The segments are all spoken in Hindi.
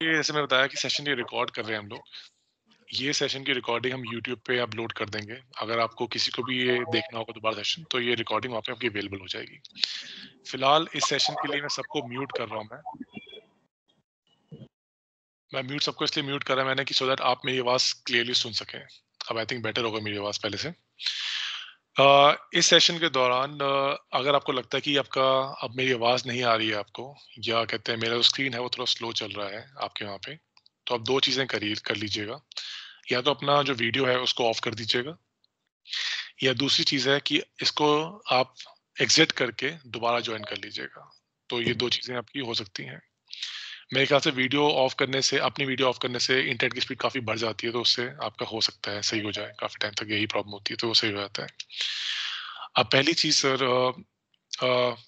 ये जैसे मैं बताया कि सेशन ये रिकॉर्ड कर रहे हैं हम लोग। ये सेशन की रिकॉर्डिंग हम यूट्यूब पे अपलोड कर देंगे। अगर आपको किसी को भी ये देखना होगा दोबारा सेशन, तो ये रिकॉर्डिंग वहाँ पे आपकी अवेलेबल हो जाएगी। फिलहाल इस सेशन के लिए मैं सबको म्यूट कर रहा हूँ। मैं म्यूट सबको इसलिए म्यूट कर रहा मैंने कि सो दैट आप मेरी आवाज़ क्लियरली सुन सकें। अब आई थिंक बेटर होगा मेरी आवाज़ पहले से। इस सेशन के दौरान अगर आपको लगता है कि आपका अब मेरी आवाज़ नहीं आ रही है आपको, या कहते हैं मेरा जो स्क्रीन है वो थोड़ा स्लो चल रहा है आपके वहाँ पे, तो आप 2 चीज़ें कर लीजिएगा। या तो अपना जो वीडियो है उसको ऑफ कर दीजिएगा, या दूसरी चीज़ है कि इसको आप एग्ज़िट करके दोबारा जॉइन कर लीजिएगा। तो ये 2 चीज़ें आपकी हो सकती हैं। मेरे ख्याल से वीडियो ऑफ करने से, अपनी वीडियो ऑफ करने से इंटरनेट की स्पीड काफ़ी बढ़ जाती है, तो उससे आपका हो सकता है सही हो जाए। काफ़ी टाइम तक यही प्रॉब्लम होती है, तो वो सही हो जाता है। अब पहली चीज़ सर,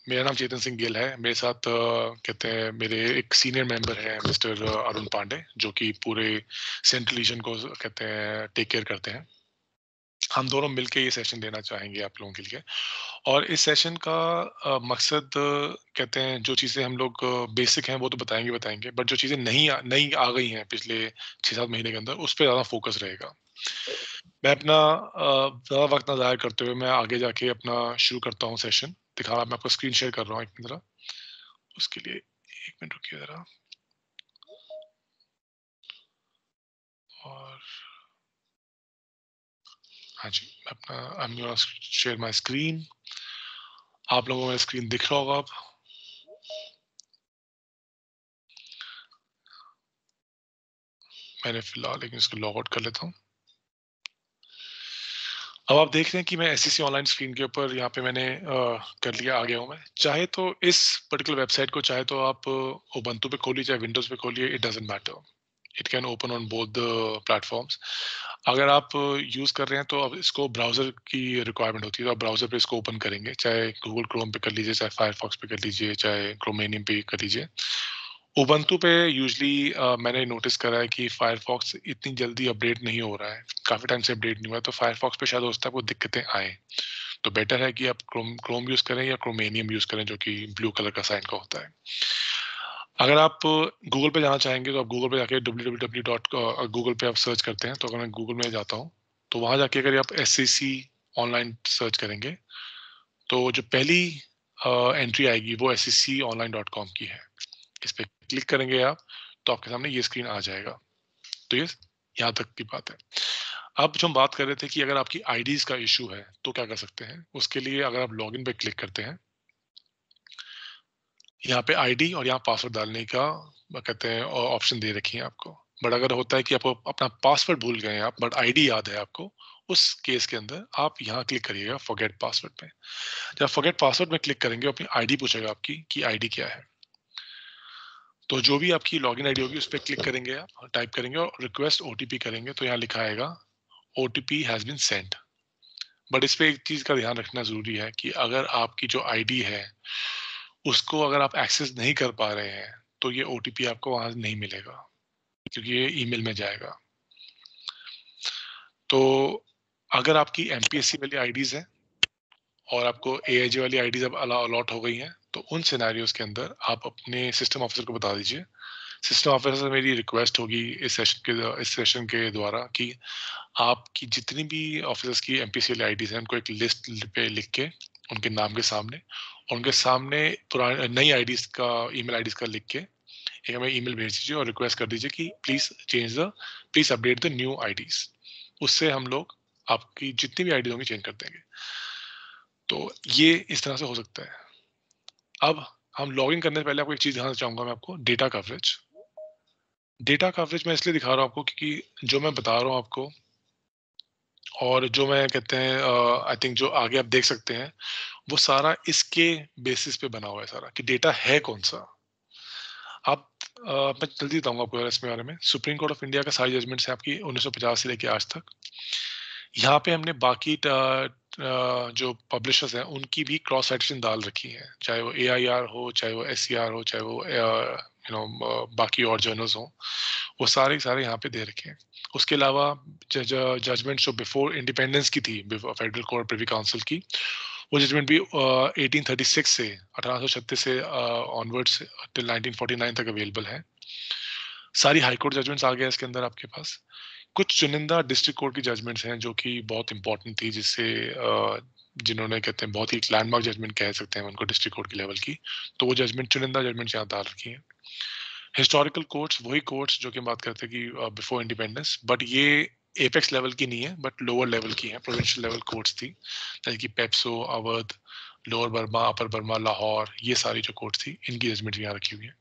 मेरा नाम चेतन सिंह गिल है। मेरे साथ कहते हैं मेरे एक सीनियर मेंबर है मिस्टर अरुण पांडे, जो कि पूरे सेंट्रल रीजन को कहते हैं टेक केयर करते हैं। हम दोनों मिलके ये सेशन देना चाहेंगे आप लोगों के लिए। और इस सेशन का मकसद कहते हैं जो चीज़ें हम लोग बेसिक हैं वो तो बताएंगे, बट जो चीज़ें नई आ गई हैं पिछले 6-7 महीने के अंदर, उस पे ज़्यादा फोकस रहेगा। मैं अपना ज़्यादा वक्त ना ज़ाया करते हुए मैं आगे जाके अपना शुरू करता हूँ सेशन। दिखा मैं आपको स्क्रीन शेयर कर रहा हूँ एक मिनट ज़रा। उसके लिए 1 मिनट रुकिए ज़रा। और हाँ जी, मैं अपना I am gonna share my screen. आप लोगों को मेरा स्क्रीन दिख रहा होगा अब। मैंने फिलहाल लेकिन इसको लॉग आउट कर लेता हूँ। अब आप देख रहे हैं कि मैं एससीसी ऑनलाइन स्क्रीन के ऊपर यहाँ पे मैंने कर लिया, आ गया हूँ मैं। चाहे तो इस पर्टिकुलर वेबसाइट को चाहे तो आप उबंटू पे खोलिए, चाहे विंडोज पे खोलिए, it doesn't matter. It can open on both the platforms. अगर आप यूज कर रहे हैं तो अब इसको ब्राउजर की रिक्वायरमेंट होती है, तो आप ब्राउजर पे इसको ओपन करेंगे, चाहे गूगल क्रोम पे कर लीजिए, चाहे फायरफॉक्स पे कर लीजिए, चाहे क्रोमेनियम पे कर लीजिए। उबंटू पे यूजली मैंने नोटिस करा है कि फायरफॉक्स इतनी जल्दी अपडेट नहीं हो रहा है, काफी टाइम से अपडेट नहीं हुआ है, तो फायरफॉक्स पे शायद हो सकता है आपको दिक्कतें आए। तो बेटर है कि आप क्रोम यूज करें या क्रोमेनियम यूज करें, जो कि ब्लू कलर का साइन का होता है। अगर आप गूगल पे जाना चाहेंगे तो आप गूगल पे जाके www डॉट गूगल पे आप सर्च करते हैं, तो अगर मैं गूगल में जाता हूँ तो वहां जाके अगर आप एससीसी ऑनलाइन सर्च करेंगे, तो जो पहली एंट्री आएगी वो scconline.com की है। इस पे क्लिक करेंगे आप, तो आपके सामने ये स्क्रीन आ जाएगा। तो ये यहाँ तक की बात है। अब जो हम बात कर रहे थे कि अगर आपकी आईडीज का इशू है तो क्या कर सकते हैं, उसके लिए अगर आप लॉगिन पे क्लिक करते हैं, यहाँ पे आईडी और यहाँ पासवर्ड डालने का कहते हैं ऑप्शन दे रखी है आपको। बट अगर होता है कि आपको अपना पासवर्ड भूल गए हैं आप, बट आईडी याद है आपको, उस केस के अंदर आप यहाँ क्लिक करिएगा फॉरगेट पासवर्ड पे। जब फॉरगेट पासवर्ड में क्लिक करेंगे, अपनी आईडी पूछेगा आपकी कि आईडी क्या है। तो जो भी आपकी लॉगिन आईडी होगी उस पर क्लिक करेंगे, आप टाइप करेंगे और रिक्वेस्ट ओटीपी करेंगे, तो यहाँ लिखा आएगा OTP has been sent. But इस पे एक चीज का ध्यान रखना जरूरी है कि अगर आपकी जो आईडी है उसको अगर आप एक्सेस नहीं कर पा रहे हैं, तो ये ओटीपी आपको वहां नहीं मिलेगा, क्योंकि ये ईमेल में जाएगा। तो अगर आपकी एमपीएससी वाली आईडीज है और आपको एआईजी वाली आईडीज अब अलॉट हो गई हैं, तो उन सिनेरियोज के अंदर आप अपने सिस्टम ऑफिसर को बता दीजिए। सिस्टम ऑफिसर से मेरी रिक्वेस्ट होगी इस सेशन के द्वारा कि आपकी जितनी भी ऑफिसर्स की एमपीएससी वाली आईडीज हैं उनको एक लिस्ट पे लिख के उनके नाम के सामने, और उनके सामने पुराने नई आईडीज का, ईमेल आईडीज का लिख के एक हमें ईमेल भेज दीजिए और रिक्वेस्ट कर दीजिए कि please update the new IDs. उससे हम लोग आपकी जितनी भी आईडी होंगी चेंज कर देंगे। तो ये इस तरह से हो सकता है। अब हम लॉगिन करने से पहले आपको एक चीज दिखाना चाहूंगा, मैं आपको डेटा कवरेज। डेटा कवरेज मैं इसलिए दिखा रहा हूँ आपको क्योंकि जो मैं बता रहा हूँ आपको और जो मैं कहते हैं आई थिंक जो आगे आप देख सकते हैं, वो सारा इसके बेसिस पे बना हुआ है सारा, कि डेटा है कौन सा। आप मैं जल्दी बताऊंगा आपको इसके बारे में। सुप्रीम कोर्ट ऑफ इंडिया का सारी जजमेंट्स है आपकी 1950 से लेके आज तक। यहाँ पे हमने बाकी जो पब्लिशर्स हैं उनकी भी क्रॉस साइटेशन डाल रखी है, चाहे वो एआईआर हो, चाहे वो एससीआर हो, चाहे वो बाकी और जर्नल्स हो, वो सारे सारे यहाँ पे दे रखे हैं। उसके अलावा जजमेंट जो बिफोर इंडिपेंडेंस की थी, फेडरल कोर्ट प्रिवी काउंसिल की, वो जजमेंट भी 1836 से 1836 से ऑनवर्ड्स टिल 1949 तक अवेलेबल है। सारी हाई कोर्ट जजमेंट्स आ गया इसके अंदर आपके पास। कुछ चुनिंदा डिस्ट्रिक्ट कोर्ट की जजमेंट्स हैं जो कि बहुत इंपॉर्टेंट थी, जिससे जिन्होंने कहते हैं बहुत ही लैंडमार्क जजमेंट कह सकते हैं उनको डिस्ट्रिक्ट कोर्ट की लेवल की, तो वो जजमेंट चुनिंदा जजमेंट यहाँ डाल रखी है। हिस्टोरिकल कोर्ट्स वही कोर्ट्स जो कि हम बात करते हैं कि बिफोर इंडिपेंडेंस, बट ये एपेक्स लेवल की नहीं है, बट लोअर लेवल की है, प्रोविंशियल लेवल कोर्ट्स थी, जैसे कि पेप्सो, अवध, लोअर बर्मा, अपर बर्मा, लाहौर, ये सारी जो कोर्ट्स थी इनकी जजमेंट यहाँ रखी हुई है।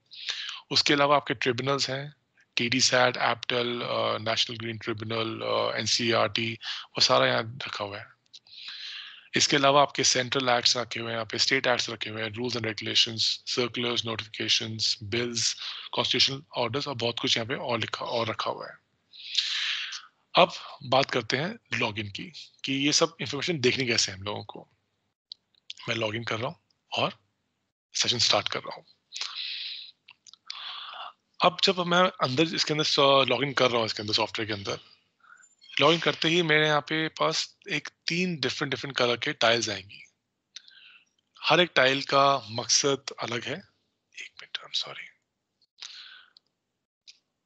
उसके अलावा आपके ट्रिब्यूनल्स हैं, TDSAT, APTEL, national green tribunal, NCERT, वो सारा यहाँ रखा हुआ है। इसके अलावा आपके सेंट्रल एक्ट्स रखे हुए हैं, यहाँ पे स्टेट एक्ट्स रखे हुए हैं, rules and regulations, circulars, notifications, bills, constitutional orders और बहुत कुछ यहाँ पे और लिखा और रखा हुआ है। अब बात करते हैं लॉगिन की, कि ये सब इंफॉर्मेशन देखनी कैसे है हम लोगों को। मैं लॉगिन कर रहा हूँ और सेशन स्टार्ट कर रहा हूँ। अब जब मैं अंदर इसके अंदर लॉगिन कर रहा हूँ, इसके अंदर सॉफ्टवेयर के अंदर लॉगिन करते ही मेरे यहाँ पे पास एक 3 डिफरेंट डिफरेंट कलर के टाइल्स आएंगी। हर एक टाइल का मकसद अलग है। एक मिनट, आई एम सॉरी,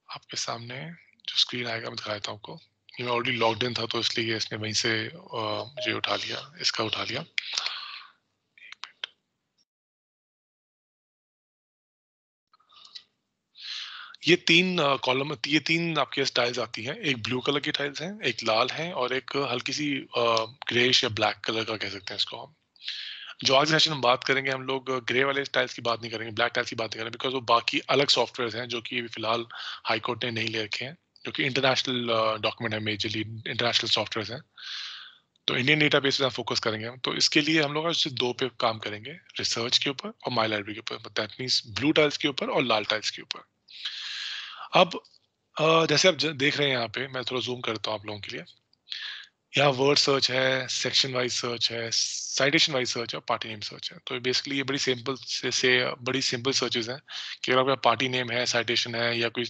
आपके सामने जो स्क्रीन आएगा मैं दिखा देता हूँ आपको। ये मैं ऑलरेडी लॉग्ड इन था तो इसलिए इसने वहीं से मुझे उठा लिया, इसका उठा लिया। ये 3 कॉलम, ये 3 आपके टाइल्स आती हैं। एक ब्लू कलर की टाइल्स हैं, एक लाल है और एक हल्की सी ग्रेश या ब्लैक कलर का कह सकते हैं इसको हम। जो आज सेशन हम बात करेंगे, हम लोग ग्रे वाले टाइल्स की बात नहीं करेंगे, ब्लैक टाइल्स की बात नहीं करेंगे, बिकॉज वो बाकी अलग सॉफ्टवेयर हैं जो कि फिलहाल हाई कोर्ट ने नहीं ले रखे हैं, जो कि इंटरनेशनल डॉक्यूमेंट है, मेजरली इंटरनेशनल सॉफ्टवेयर हैं। तो इंडियन डेटाबेस पे फोकस करेंगे हम। तो इसके लिए हम लोग आज सिर्फ 2 पे काम करेंगे, रिसर्च के ऊपर और माई लाइब्रेरी के ऊपर, दैट मीन्स ब्लू टाइल्स के ऊपर और लाल टाइल्स के ऊपर। अब जैसे आप देख रहे हैं यहाँ पे, मैं थोड़ा जूम करता हूँ आप लोगों के लिए। यहाँ वर्ड सर्च है, सेक्शन वाइज सर्च है, साइटेशन वाइज सर्च है, पार्टी नेम सर्च है। तो बेसिकली ये बड़ी सिंपल से बड़ी सिंपल सर्चेज हैं कि अगर आपका पार्टी नेम है, साइटेशन है, या कोई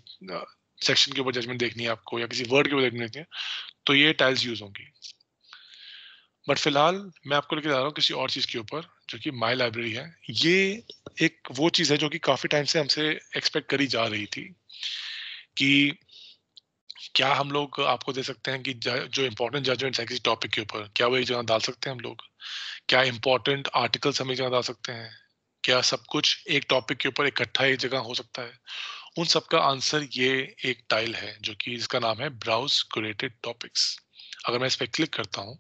सेक्शन के ऊपर जजमेंट देखनी है आपको, या किसी वर्ड के ऊपर देखनी है, तो ये टाइल्स यूज होंगी। बट फिलहाल मैं आपको लेके जा रहा हूँ किसी और चीज के ऊपर, जो कि माई लाइब्रेरी है। ये एक वो चीज है जो कि काफी टाइम से हमसे एक्सपेक्ट करी जा रही थी कि क्या हम लोग आपको दे सकते हैं कि जो इंपॉर्टेंट जजमेंट्स है किसी टॉपिक के ऊपर, क्या वो एक जगह डाल सकते हैं हम लोग? क्या इंपॉर्टेंट आर्टिकल्स हम एक जगह डाल सकते हैं? क्या सब कुछ एक टॉपिक के ऊपर इकट्ठा एक जगह हो सकता है? उन सब का आंसर ये एक टाइल है जो कि इसका नाम है ब्राउज क्यूरेटेड टॉपिक्स। अगर मैं इस पर क्लिक करता हूँ,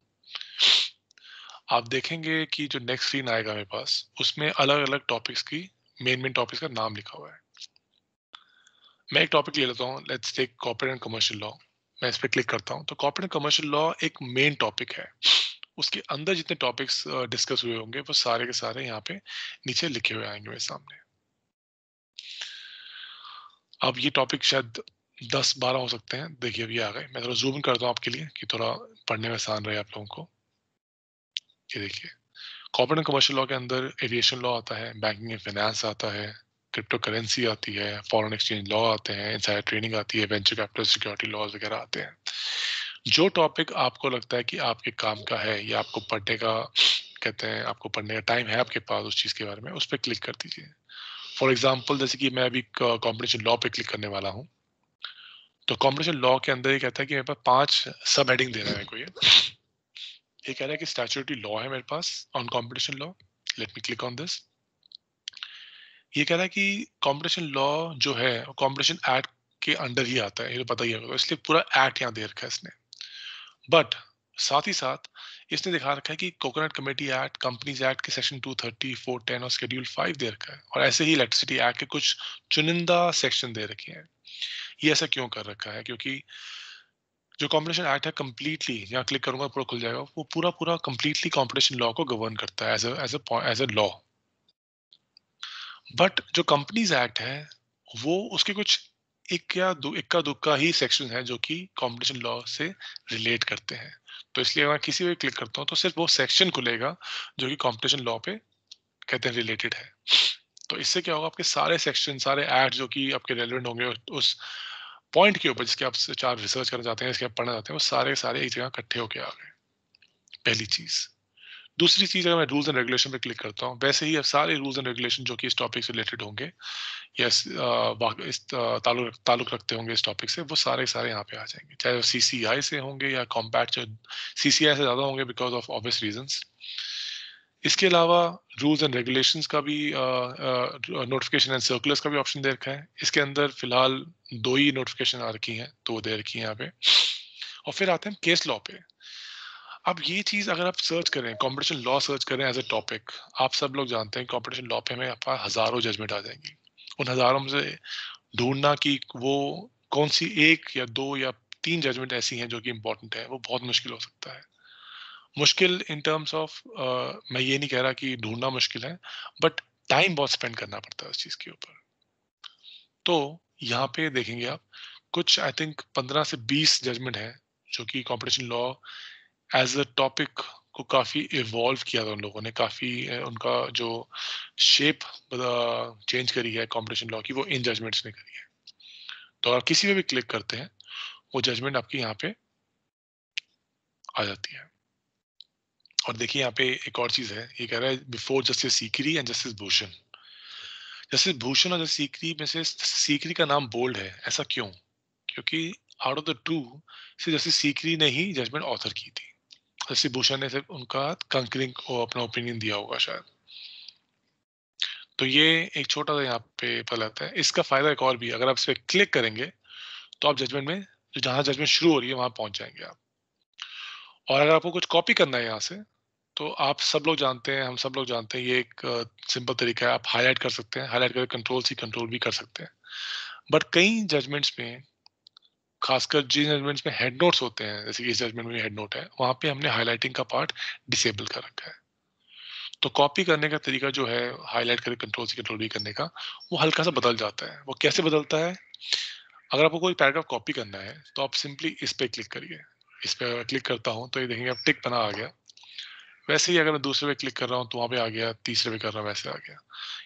आप देखेंगे कि जो नेक्स्ट स्क्रीन आएगा मेरे पास, उसमें अलग अलग टॉपिक्स की मेन टॉपिक्स का नाम लिखा हुआ है। मैं एक टॉपिक ले लेता हूँ, let's take corporate and commercial law. मैं इस पर क्लिक करता हूँ तो कॉर्पोरेट एंड कमर्शियल लॉ एक मेन टॉपिक है। उसके अंदर जितने टॉपिक्स डिस्कस हुए होंगे वो सारे के सारे यहाँ पे नीचे लिखे हुए आएंगे मेरे सामने। अब ये टॉपिक शायद 10-12 हो सकते हैं। देखिए अभी आ गए। मैं थोड़ा जूम करता हूँ आपके लिए कि थोड़ा पढ़ने में आसान रहे आप लोगों को। ये देखिए, कॉर्पोरेट एंड कमर्शियल लॉ के अंदर एविएशन लॉ आता है, बैंकिंग एंड फाइनेंस आता है, क्रिप्टो करेंसी आती है, फॉरेन एक्सचेंज लॉ आते हैं, इनसाइडर ट्रेडिंग आती है, वेंचर कैपिटल सिक्योरिटी लॉज वगैरह आते हैं। जो टॉपिक आपको लगता है कि आपके काम का है या आपको पढ़ने का, कहते हैं आपको पढ़ने का टाइम है आपके पास उस चीज के बारे में, उस पर क्लिक कर दीजिए। फॉर एग्जाम्पल जैसे कि मैं अभी कॉम्पिटिशन लॉ पे क्लिक करने वाला हूँ, तो कॉम्पिटिशन लॉ के अंदर ये कहता है कि मेरे पास 5 सब हेडिंग दे रहा है कोई। ये कह रहा है कि स्टैट्यूटरी लॉ है मेरे pass on competition law. Let me click on this. ये कह रहा है कि कॉम्पिटिशन लॉ जो है कॉम्पिटिशन एक्ट के अंडर ही आता है, ये तो पता ही होगा, इसलिए पूरा एक्ट यहाँ दे रखा है इसने। बट साथ ही साथ इसने दिखा रखा है कि coconut committee act, companies act के सेक्शन 230, 410 और शेड्यूल 5 दे रखा है, और ऐसे ही इलेक्ट्रिसिटी एक्ट के कुछ चुनिंदा सेक्शन दे रखे हैं। ये ऐसा क्यों कर रखा है? क्योंकि जो कॉम्पिटिशन एक्ट है कंप्लीटली, यहाँ क्लिक करूंगा पूरा खुल जाएगा, वो पूरा पूरा कंप्लीटली कॉम्पिटिशन लॉ को गवर्न करता है एज अ लॉ। बट जो कंपनीज एक्ट है वो उसके कुछ इक्का दुक्का ही सेक्शन है जो कि कंपटीशन लॉ से रिलेट करते हैं। तो इसलिए अगर किसी पे क्लिक करता हूँ तो सिर्फ वो सेक्शन खुलेगा जो कि कंपटीशन लॉ पे कहते हैं रिलेटेड है। तो इससे क्या होगा, आपके सारे सेक्शन, सारे एक्ट जो कि आपके रेलेवेंट होंगे उस पॉइंट के ऊपर जिसके आप चार रिसर्च करना चाहते हैं, इसके आप पढ़ना चाहते हैं, वो सारे सारे एक जगह इकट्ठे होके आ गए। पहली चीज। दूसरी चीज, अगर मैं रूल्स एंड रेगुलेशन पे क्लिक करता हूँ, वैसे ही अब सारे रूल्स एंड रेगुलेशन जो कि इस टॉपिक से रिलेटेड होंगे, यस, इस ताल्लुक रखते होंगे इस टॉपिक से, वो सारे सारे यहाँ पे आ जाएंगे, चाहे वो सीसीआई से होंगे या कॉम्पैट, जो सीसीआई से ज्यादा होंगे बिकॉज ऑफ ऑब्वियस रीजंस। इसके अलावा रूल्स एंड रेगुलेशंस का भी, नोटिफिकेशन एंड सर्कुलर्स का भी ऑप्शन दे रखा है। इसके अंदर फिलहाल दो ही नोटिफिकेशन आ रखी हैं, तो वो दे रखी है यहाँ पे। और फिर आते हैं केस लॉ पे। अब ये चीज अगर आप सर्च करें, कंपटीशन लॉ सर्च करें एज अ टॉपिक, आप सब लोग जानते हैं कंपटीशन लॉ पे हमें आपका हजारों जजमेंट आ जाएंगी। उन हजारों में से ढूंढना कि वो कौन सी एक या दो या तीन जजमेंट ऐसी हैं जो कि इंपॉर्टेंट है, वो बहुत मुश्किल हो सकता है। मुश्किल इन टर्म्स ऑफ, मैं ये नहीं कह रहा कि ढूंढना मुश्किल है, बट टाइम बहुत स्पेंड करना पड़ता है उस चीज के ऊपर। तो यहाँ पे देखेंगे आप, कुछ आई थिंक 15 से 20 जजमेंट है जो कि competition law as a topic को काफी इवॉल्व किया था उन लोगों ने, काफी उनका जो शेप चेंज करी है कॉम्पिटिशन लॉ की, वो इन जजमेंट्स ने करी है। तो आप किसी में भी क्लिक करते हैं, वो जजमेंट आपकी यहाँ पे आ जाती है। और देखिए यहाँ पे एक और चीज है, ये कह रहा है before justice Sikri and justice Bhushan. Justice Bhushan और जस्टिस सीकरी में से सीकरी का नाम बोल्ड है, ऐसा क्यों? क्योंकि आउट ऑफ द टू से जस्टिस सीकरी ने ही जजमेंट ऑथर की थी, जस्टिस भूषण ने सिर्फ उनका कंकरिंग अपना ओपिनियन दिया होगा शायद। तो ये एक छोटा सा यहाँ पे पता लगता है। इसका फायदा एक और भी है, अगर आप इस पर क्लिक करेंगे तो आप जजमेंट में, जो जहां जजमेंट शुरू हो रही है वहां पहुंच जाएंगे आप। और अगर आपको कुछ कॉपी करना है यहाँ से, तो आप सब लोग जानते हैं, हम सब लोग जानते हैं, ये एक सिंपल तरीका है। आप हाईलाइट कर सकते हैं, हाईलाइट करके कंट्रोल सी कंट्रोल भी कर सकते हैं। बट कई जजमेंट्स में, खासकर जिन जजमेंट्स में हेड नोट्स होते हैं, जैसे कि इस जजमेंट में हेड नोट है, वहां पे हमने हाईलाइटिंग का पार्ट डिसेबल कर रखा है। तो कॉपी करने का तरीका जो है, हाईलाइट करके कंट्रोल सी कंट्रोल भी करने का, वो हल्का सा बदल जाता है। वो कैसे बदलता है? अगर आपको कोई पैराग्राफ कॉपी करना है तो आप सिंपली इस पे क्लिक करिए। इस पे क्लिक करता हूँ तो ये देखेंगे आप टिक बना आ गया। वैसे ही अगर मैं दूसरे पे क्लिक कर रहा हूँ तो वहां पे आ गया, तीसरे पे कर रहा हूँ वैसे आ गया।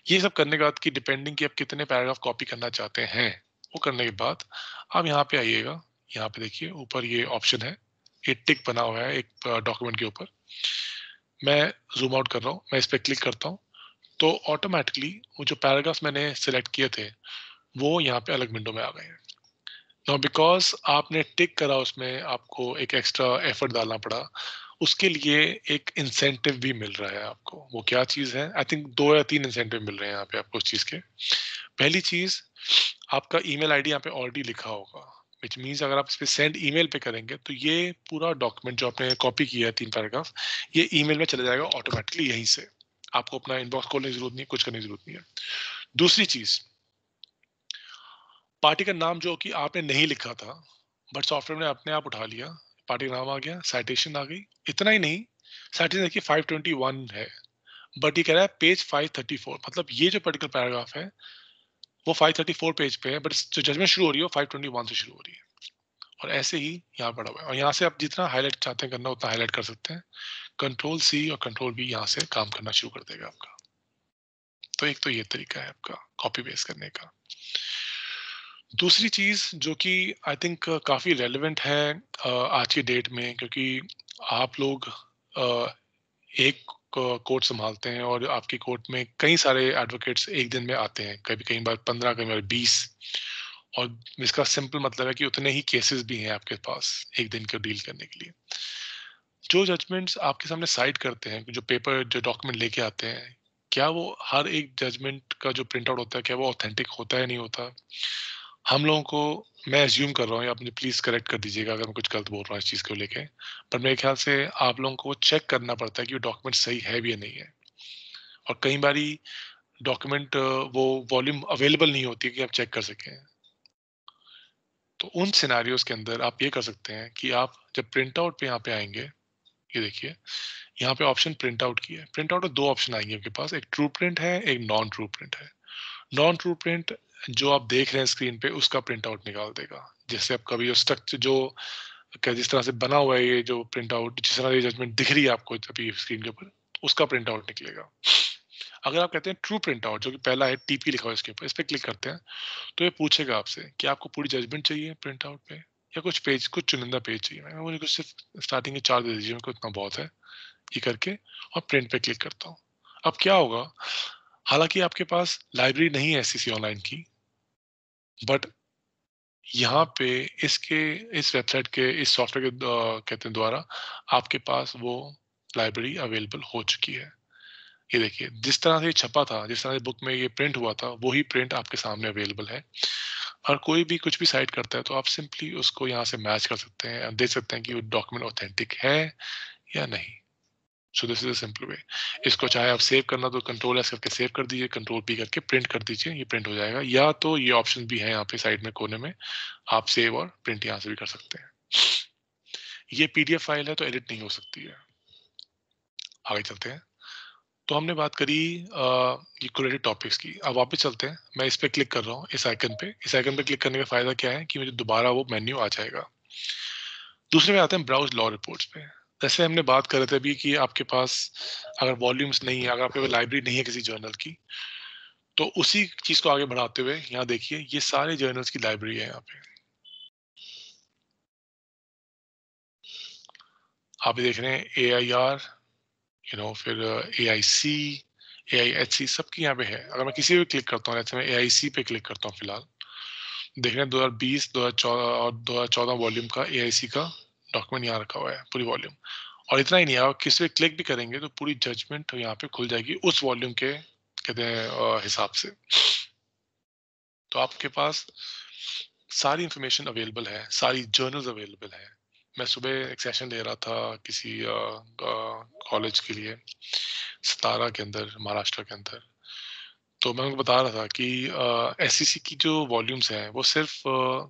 ये सब करने के बाद की डिपेंडिंग कि आप कितने पैराग्राफ कॉपी करना चाहते हैं, वो करने के बाद आप यहाँ पे आइएगा। यहाँ पे देखिए ऊपर ये ऑप्शन है, ये टिक बना हुआ है एक डॉक्यूमेंट के ऊपर। मैं जूम आउट कर रहा हूँ, मैं इस पे क्लिक करता हूँ, तो ऑटोमेटिकली वो जो पैराग्राफ मैंने सिलेक्ट किए थे वो यहाँ पे अलग विंडो में आ गए हैं। नाउ बिकॉज आपने टिक करा, उसमें आपको एक एक्स्ट्रा एफर्ट डालना पड़ा, उसके लिए एक इंसेंटिव भी मिल रहा है आपको। वो क्या चीज है? आई थिंक 2 या 3 इंसेंटिव मिल रहे हैं यहाँ पे आपको उस चीज के। पहली चीज, आपका ईमेल आईडी यहाँ पे ऑलरेडी लिखा होगा, विच मीन्स अगर आप इस पे सेंड ईमेल पे करेंगे तो ये पूरा डॉक्यूमेंट जो आपने कॉपी किया है 3 पैराग्राफ, ये ईमेल में चला जाएगा ऑटोमेटिकली यहीं से। आपको अपना इनबॉक्स खोलने की जरूरत नहीं है, कुछ करने की जरूरत नहीं है। दूसरी चीज, पार्टी का नाम जो कि आपने नहीं लिखा था, बट सॉफ्टवेयर ने अपने आप उठा लिया, पार्टी का नाम आ गया, साइटेशन आ गई। इतना ही नहीं, साइटेशन देखिए 521 है, बट ये कह रहा है पेज 534, मतलब ये जो पर्टिकुलर पैराग्राफ है वो 534 पेज पे है, बट जो जजमेंट शुरू हो रही है वो 521 से शुरू हो रही है। और ऐसे ही यहाँ पड़ा हुआ है, और यहाँ से आप जितना हाईलाइट चाहते हैं करना उतना हाईलाइट कर सकते हैं। कंट्रोल सी और कंट्रोल बी यहाँ से काम करना शुरू कर देगा आपका। तो एक तो ये तरीका है आपका कॉपी पेस्ट करने का। दूसरी चीज जो कि आई थिंक काफी रेलेवेंट है आज की डेट में, क्योंकि आप लोग एक कोर्ट संभालते हैं और आपकी कोर्ट में कई सारे एडवोकेट्स एक दिन में आते हैं, कभी कई बार 15, कई बार 20। और इसका सिंपल मतलब है कि उतने ही केसेस भी हैं आपके पास एक दिन को डील करने के लिए। जो जजमेंट्स आपके सामने साइड करते हैं, जो पेपर जो डॉक्यूमेंट लेके आते हैं, क्या वो हर एक जजमेंट का जो प्रिंट आउट होता है, क्या वो ऑथेंटिक होता है नहीं होता? हम लोगों को, मैं एज्यूम कर रहा हूँ, आप मुझे प्लीज करेक्ट कर दीजिएगा अगर मैं कुछ गलत बोल रहा हूँ इस चीज को लेके, पर मेरे ख्याल से आप लोगों को चेक करना पड़ता है कि वो डॉक्यूमेंट सही है भी या नहीं है। और कई बारी डॉक्यूमेंट वो वॉल्यूम अवेलेबल नहीं होती है कि आप चेक कर सकें। तो उन सिनारियोस के अंदर आप ये कर सकते हैं कि आप जब प्रिंट आउट पे यहाँ पे आएंगे, ये देखिए यहाँ पे ऑप्शन प्रिंट आउट की है। प्रिंट आउट में 2 ऑप्शन आएंगे आपके पास, एक ट्रू प्रिंट है, एक नॉन ट्रू प्रिंट है। नॉन ट्रू प्रिंट जो आप देख रहे हैं स्क्रीन पे, उसका प्रिंट आउट निकाल देगा। जैसे आप कभी स्ट्रक्चर जो क्या, जिस तरह से बना हुआ है ये जो प्रिंट आउट, जिस तरह ये जजमेंट दिख रही है आपको अभी स्क्रीन के ऊपर, उसका प्रिंट आउट निकलेगा। अगर आप कहते हैं ट्रू प्रिंट आउट, जो कि पहला है टीपी लिखा हुआ है इसके ऊपर, इस पे क्लिक करते हैं, तो ये पूछेगा आपसे कि आपको पूरी जजमेंट चाहिए प्रिंट आउट पे, या कुछ पेज, कुछ चुनिंदा पेज चाहिए। मैं मुझे कुछ सिर्फ स्टार्टिंग के 4 दे दीजिए, मेरे को इतना बहुत है। ये करके और प्रिंट पे क्लिक करता हूँ। अब क्या होगा, हालांकि आपके पास लाइब्रेरी नहीं है एससीसी ऑनलाइन की, बट यहाँ पे इसके इस वेबसाइट के इस सॉफ्टवेयर के कहते हैं द्वारा आपके पास वो लाइब्रेरी अवेलेबल हो चुकी है। ये देखिए, जिस तरह से ये छपा था, जिस तरह से बुक में ये प्रिंट हुआ था, वही प्रिंट आपके सामने अवेलेबल है। और कोई भी कुछ भी साइट करता है तो आप सिंपली उसको यहाँ से मैच कर सकते हैं और देख सकते हैं कि वो डॉक्यूमेंट ऑथेंटिक है या नहीं। So this is a simple way. इसको चाहे आप सेव करना तो कंट्रोल एस करके सेव कर दीजिए, कंट्रोल पी करके प्रिंट कर दीजिए, ये प्रिंट हो जाएगा। या तो ये ऑप्शन भी है यहाँ पे साइड में कोने में, आप सेव और प्रिंट यहाँ से भी कर सकते हैं। ये पीडीएफ फाइल है तो एडिट नहीं हो सकती है। आगे चलते हैं। तो हमने बात करी ये क्यूरेटेड टॉपिक्स की। अब वापस चलते हैं, मैं इस पे क्लिक कर रहा हूँ, इस आइकन पे। इस आइकन पे क्लिक करने का फायदा क्या है कि मुझे दोबारा वो मेन्यू आ जाएगा। दूसरे में आते हैं ब्राउज लॉ रिपोर्ट्स पे। जैसे हमने बात कर रहे थे अभी कि आपके पास अगर वॉल्यूम्स नहीं है, अगर आपके पास लाइब्रेरी नहीं है किसी जर्नल की, तो उसी चीज को आगे बढ़ाते हुए यहाँ देखिए, ये सारे जर्नल्स की लाइब्रेरी है। यहाँ पे आप देख रहे हैं AIR, फिर AIC, AIHC, सबकी यहाँ पे है। अगर मैं किसी भी क्लिक करता हूँ, जैसे मैं AIC पे क्लिक करता हूँ फिलहाल, देख रहे हैं 2020, 2014 और 2014 वॉल्यूम का AIC का डॉक्यूमेंट यहाँ रखा हुआ है, पूरी वॉल्यूम। और इतना ही नहीं, आप किसी पे क्लिक भी करेंगे तो पूरी जजमेंट यहाँ पे खुल जाएगी उस वॉल्यूम के कहते हैं हिसाब से। तो आपके पास सारी इंफॉर्मेशन अवेलेबल है, सारी जर्नल्स अवेलेबल है। मैं सुबह एक सेशन ले रहा था किसी कॉलेज के लिए, सतारा के अंदर, महाराष्ट्र के अंदर। तो मैं उनको बता रहा था कि एससीसी की जो वॉल्यूम्स हैं वो सिर्फ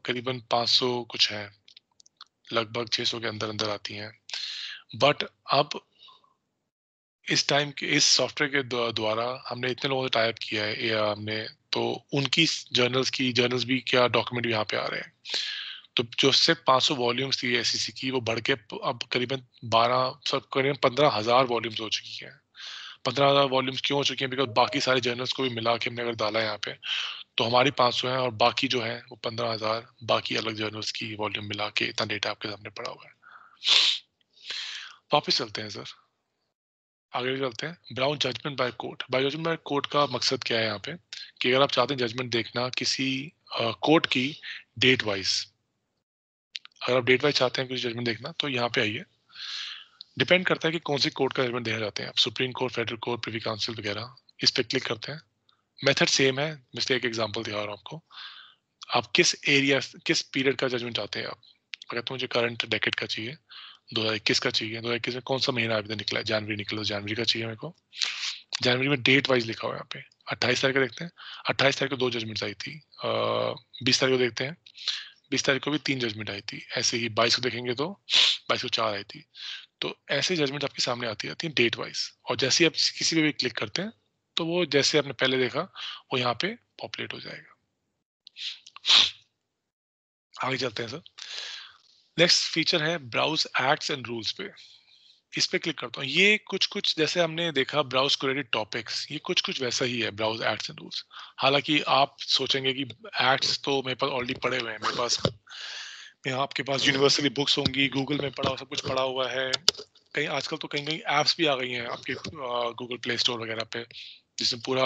करीबन 500 कुछ हैं, लगभग 600 के अंदर अंदर आती हैं। बट अब इस टाइम के इस सॉफ्टवेयर के द्वारा हमने इतने लोगों से टाइप किया है, या हमने तो उनकी जर्नल्स भी क्या डॉक्यूमेंट भी यहाँ पे आ रहे हैं। तो जो सिर्फ 500 वॉल्यूम्स थी एससीसी की, वो बढ़ के अब करीबन 15,000 वॉल्यूम्स हो चुकी है। 15,000 वॉल्यूम्स क्यों हो चुकी हैं? बिकॉज बाकी सारे जर्नल्स को भी मिला के हमने अगर डाला है यहाँ पे, तो हमारी 500 है और बाकी जो है वो 15,000 बाकी अलग जर्नल्स की वॉल्यूम मिला के इतना डेटा आपके सामने पड़ा हुआ है। वापिस चलते हैं सर, आगे चलते हैं। Browse judgment by court. By judgment by court का मकसद क्या है यहाँ पे, कि अगर आप चाहते हैं जजमेंट देखना किसी कोर्ट की डेट वाइज, अगर आप डेट वाइज चाहते हैं किसी जजमेंट देखना तो यहाँ पे आइए। डिपेंड करता है कि कौन सी कोर्ट का जजमेंट देखना चाहते हैं आप, supreme court, federal court, privy council वगैरह। इस पे क्लिक करते हैं। मेथड सेम है, मैं एक एग्जांपल दिखा रहा हूँ आपको। आप किस एरिया, किस पीरियड का जजमेंट चाहते हैं आप। अगर तो मुझे करंट डेकेड का चाहिए, 2021 का चाहिए, 2021 में कौन सा महीना अभी तक निकला है, जनवरी निकला, तो जनवरी का चाहिए मेरे को। जनवरी में डेट वाइज लिखा हुआ है यहाँ पे। 28 तारीख को देखते हैं, 28 तारीख को 2 जजमेंट्स आई थी। 20 तारीख को देखते हैं, 20 तारीख को भी 3 जजमेंट आई थी। ऐसे ही 22 को देखेंगे तो 22 को 4 आई थी। तो ऐसे जजमेंट आपके सामने आती है डेट वाइज। और जैसे ही आप किसी पे भी क्लिक करते हैं तो वो जैसे आपने पहले देखा वो यहाँ पे पॉपुलेट हो जाएगा। आगे चलते हैं सर। नेक्स्ट फीचर है ब्राउज एक्ट्स एंड रूल्स पे। इस पे क्लिक करता हूँ। ये कुछ कुछ जैसे हमने देखा ब्राउज क्वेरी टॉपिक्स, ये कुछ कुछ वैसा ही है ब्राउज एक्ट्स एंड रूल्स। हालांकि आप सोचेंगे कि एक्ट्स तो मेरे पास ऑलरेडी पड़े हुए हैं, मेरे पास यहाँ आपके पास यूनिवर्सली बुक्स होंगी, गूगल में पड़ा सब कुछ पड़ा हुआ है। कहीं आजकल तो कहीं कहीं एप्स भी आ गई हैं आपके गूगल प्ले स्टोर वगैरह पे, जिसमें पूरा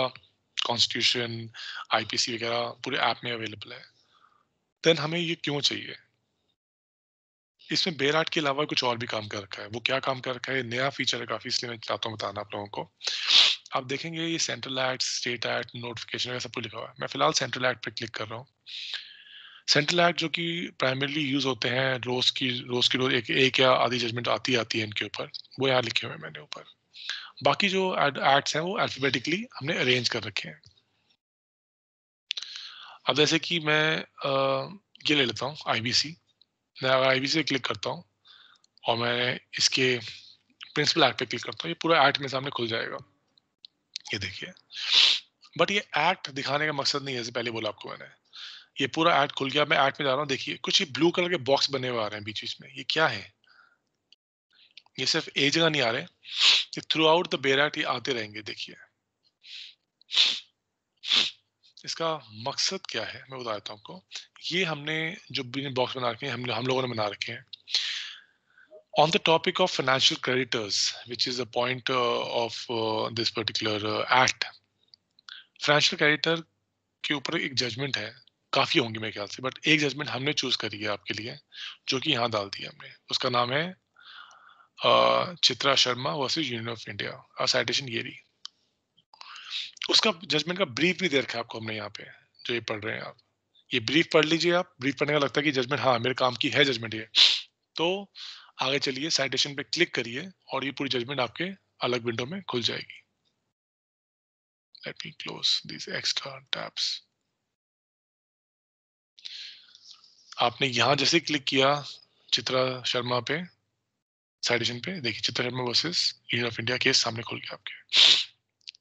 कॉन्स्टिट्यूशन, आईपीसी वगैरह पूरे ऐप में अवेलेबल है। देन हमें ये क्यों चाहिए? इसमें बेर आर्ट के अलावा कुछ और भी काम कर रखा है। वो क्या काम कर रखा है? नया फीचर है काफी, इसलिए मैं चाहता हूँ बताना आप लोगों को। आप देखेंगे ये central act, state act, notification सब कुछ लिखा हुआ है। मैं फिलहाल सेंट्रल एक्ट पे क्लिक कर रहा हूँ। सेंट्रल एक्ट जो कि प्राइमरली यूज होते हैं रोज एक या आधी जजमेंट आती है इनके ऊपर, वो यहाँ लिखे हुए हैं मैंने ऊपर। बाकी जो एक्ट्स हैं वो अल्फाबेटिकली हमने अरेंज कर रखे हैं। अब जैसे कि मैं ये ले लेता हूँ आईबीसी। मैं अगर आईबीसी पे क्लिक करता हूँ और मैं इसके प्रिंसिपल एक्ट पे क्लिक करता हूँ, ये पूरा एक्ट मेरे सामने खुल जाएगा। ये देखिए, बट ये एक्ट दिखाने का मकसद नहीं है, जैसे पहले बोला आपको मैंने। ये पूरा एक्ट खुल गया, मैं एक्ट में जा रहा हूँ। देखिए कुछ ये ब्लू कलर के बॉक्स बने हुए आ रहे हैं बीच बीच में, ये क्या है? ये सिर्फ एक जगह नहीं आ रहे, ये थ्रू आउट द बेर एक्ट ये आते रहेंगे। देखिए इसका मकसद क्या है मैं बता देता हूँ आपको। ये हमने जो बॉक्स बना रखे हैं, हम लोगों ने बना रखे हैं। On the topic of financial creditors, which is the point of this particular act, financial creditor के ऊपर एक जजमेंट है, काफी होंगे मेरे ख्याल से, बट एक जजमेंट हमने चूज करी है आपके लिए, जो कि यहाँ डाल दिया हमने। उसका नाम है Chitra Sharma versus union of India, citation ये रही। उसका जजमेंट का ब्रीफ भी दे रखा है आपको हमने यहाँ पे, जो ये पढ़ रहे हैं आप, ये ब्रीफ पढ़ लीजिए आप। ब्रीफ पढ़ने का लगता है कि जजमेंट हाँ मेरे काम की है जजमेंट ये, तो आगे चलिए साइटेशन पे क्लिक करिए और ये पूरी जजमेंट आपके अलग विंडो में खुल जाएगी। Let me close these extra tabs. आपने यहां जैसे क्लिक किया चित्रा शर्मा पे, साइटेशन पे, देखिए Chitra Sharma versus union of India case सामने खुल गया आपके।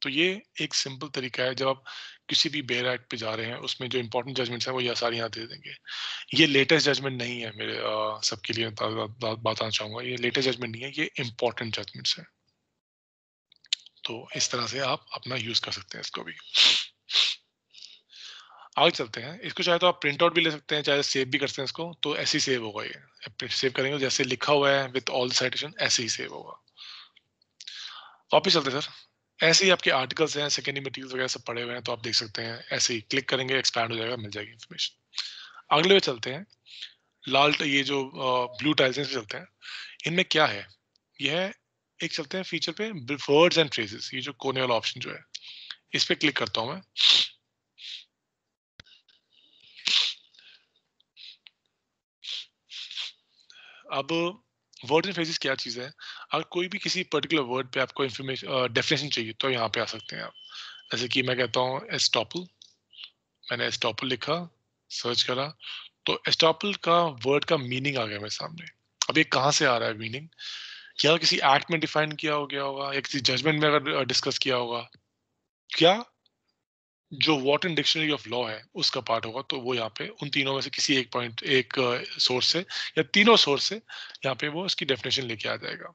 तो ये एक सिंपल तरीका है, जब आप किसी भी बेयर एक्ट पे जा रहे हैं उसमें जो इंपॉर्टेंट जजमेंट्स हैं वो ये सारी यहाँ दे देंगे। ये लेटेस्ट जजमेंट नहीं है मेरे सबके लिए बताना चाहूंगा, ये लेटेस्ट जजमेंट नहीं है, ये इंपॉर्टेंट जजमेंट्स है। तो इस तरह से आप अपना यूज कर सकते हैं इसको भी। आगे चलते हैं, इसको चाहे तो आप प्रिंट आउट भी ले सकते हैं, चाहे सेव भी कर सकते हैं इसको, तो ऐसे ही सेव होगा ये। सेव करेंगे जैसे लिखा हुआ है विद ऑल साइटेशन, ऐसे ही सेव होगा। वापिस चलते हैं सर, ऐसे ही आपके आर्टिकल्स हैं, सेकेंडरी मटेरियल वगैरह सब पड़े हुए हैं, तो आप देख सकते हैं, ऐसे ही क्लिक करेंगे एक्सपैंड हो जाएगा, मिल जाएगी इन्फॉर्मेशन। अगले पे चलते हैं, लाल ये जो ब्लू टाइल्स हैं चलते हैं, इनमें क्या है, यह है एक चलते हैं फीचर पे वर्ड्स एंड फ्रेजेस, ये जो कोने वाला ऑप्शन जो है इस पे क्लिक करता हूं मैं। अब वर्ड एंड फ्रेजेस क्या चीज है, अगर कोई भी किसी पर्टिकुलर वर्ड पे आपको इन्फॉर्मेशन डेफिनेशन चाहिए तो यहाँ पे आ सकते हैं आप। जैसे कि मैं कहता हूँ एस्टॉपल, मैंने एस्टॉपल लिखा, सर्च करा, तो एस्टॉपल का वर्ड का मीनिंग आ गया मेरे सामने। अब ये कहाँ से आ रहा है मीनिंग, क्या किसी एक्ट में डिफाइन किया हो गया होगा, या किसी जजमेंट में अगर डिस्कस किया होगा, क्या जो वॉटन डिक्शनरी ऑफ लॉ है उसका पार्ट होगा, तो वो यहाँ पे उन तीनों में से किसी एक पॉइंट, एक सोर्स से या तीनों सोर्स से यहाँ पे वो इसकी डेफिनेशन लेके आ जाएगा।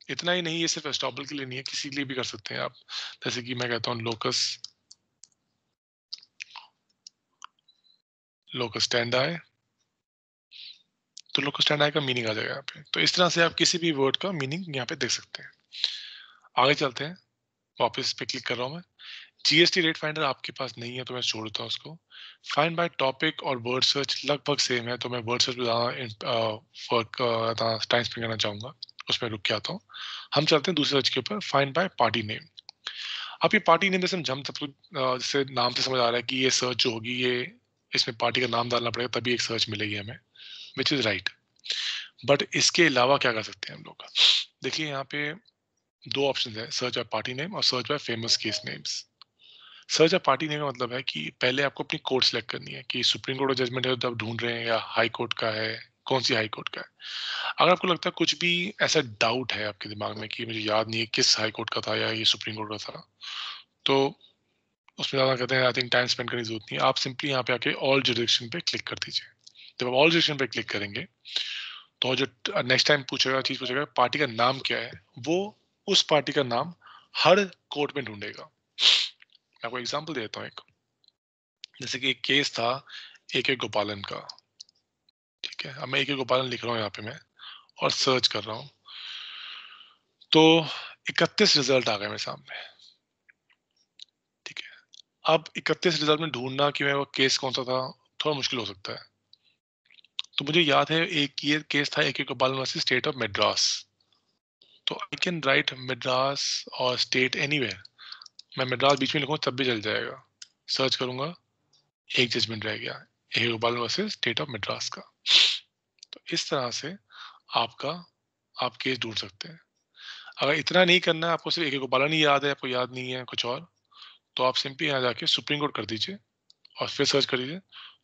इतना ही नहीं, ये सिर्फ एस्टॉपल के लिए नहीं है, किसी के लिए भी कर सकते हैं आप। जैसे कि मैं कहता हूँ लोकस, लोकस स्टैंडाई, तो लोकस स्टैंडाई का मीनिंग आ जाएगा यहाँ पे। तो इस तरह से आप किसी भी वर्ड का मीनिंग यहाँ पे देख सकते हैं। आगे चलते हैं, वापस पे क्लिक कर रहा हूँ मैं। जीएसटी रेट फाइंडर आपके पास नहीं है तो मैं छोड़ देता हूँ उसको। फाइंड बाय टॉपिक और वर्ड सर्च लगभग सेम है, तो मैं वर्ड सर्च में फर्क टाइम स्पेंड करना चाहूंगा, उसमें रुक के आता हूँ। हम चलते हैं दूसरे सर्च के ऊपर, फाइंड बाय पार्टी नेम। अब ये पार्टी नेम जैसे हम सब कुछ जैसे नाम से समझ आ रहा है कि ये सर्च जो होगी ये इसमें पार्टी का नाम डालना पड़ेगा तभी एक सर्च मिलेगी हमें, विच इज राइट। बट इसके अलावा क्या कर सकते हैं हम लोग, देखिए यहाँ पे दो ऑप्शन है, सर्च बाय पार्टी नेम और search by famous case names. Search by party name का मतलब है कि पहले आपको अपनी कोर्ट सेलेक्ट करनी है कि सुप्रीम कोर्ट का जजमेंट है तो आप ढूंढ रहे हैं, या हाई कोर्ट का है, कौन सी हाई कोर्ट का है। अगर आपको लगता है कुछ भी ऐसा डाउट है आपके दिमाग में कि मुझे याद नहीं है किस हाई कोर्ट का था या ये सुप्रीम कोर्ट का था, तो उसमें ज़्यादा कहते हैं आई थिंक टाइम स्पेंड करने की जरूरत नहीं है, आप सिंपली यहाँ पे आके ऑल जुरिडिक्शन पे क्लिक कर दीजिए। जब आप ऑल जुरिडिक्शन पे क्लिक करेंगे तो जो नेक्स्ट टाइम पूछेगा, चीज पूछेगा पार्टी का नाम क्या है, वो उस पार्टी का नाम हर कोर्ट में ढूंढेगा। मैं आपको एग्जांपल देता हूँ एक, जैसे कि एक केस था ए के गोपालन का, ठीक है। अब मैं ए के गोपालन लिख रहा हूँ यहाँ पे मैं और सर्च कर रहा हूँ, तो 31 रिजल्ट आ गए मेरे सामने, ठीक है। अब 31 रिजल्ट में ढूंढना कि मैं वो केस कौन सा था थोड़ा मुश्किल हो सकता है, तो मुझे याद है एक ये केस था ए के गोपालन वर्सेस स्टेट ऑफ मद्रास, तो आई कैन राइट मद्रास और स्टेट एनीवेयर, मैं मद्रास बीच में लिखूंगा तब भी चल जाएगा। सर्च करूंगा, एक जजमेंट रह गया, ए के गोपालन वर्सेस स्टेट ऑफ मद्रास का। तो इस तरह से आपका आप केस ढूंढ सकते हैं। अगर इतना नहीं करना है, आपको सिर्फ एक गोपालन ही याद है, आपको याद नहीं है कुछ और, तो आप सिंपली यहाँ जाके सुप्रीम कोर्ट कर दीजिए और फिर सर्च कर दीजिए।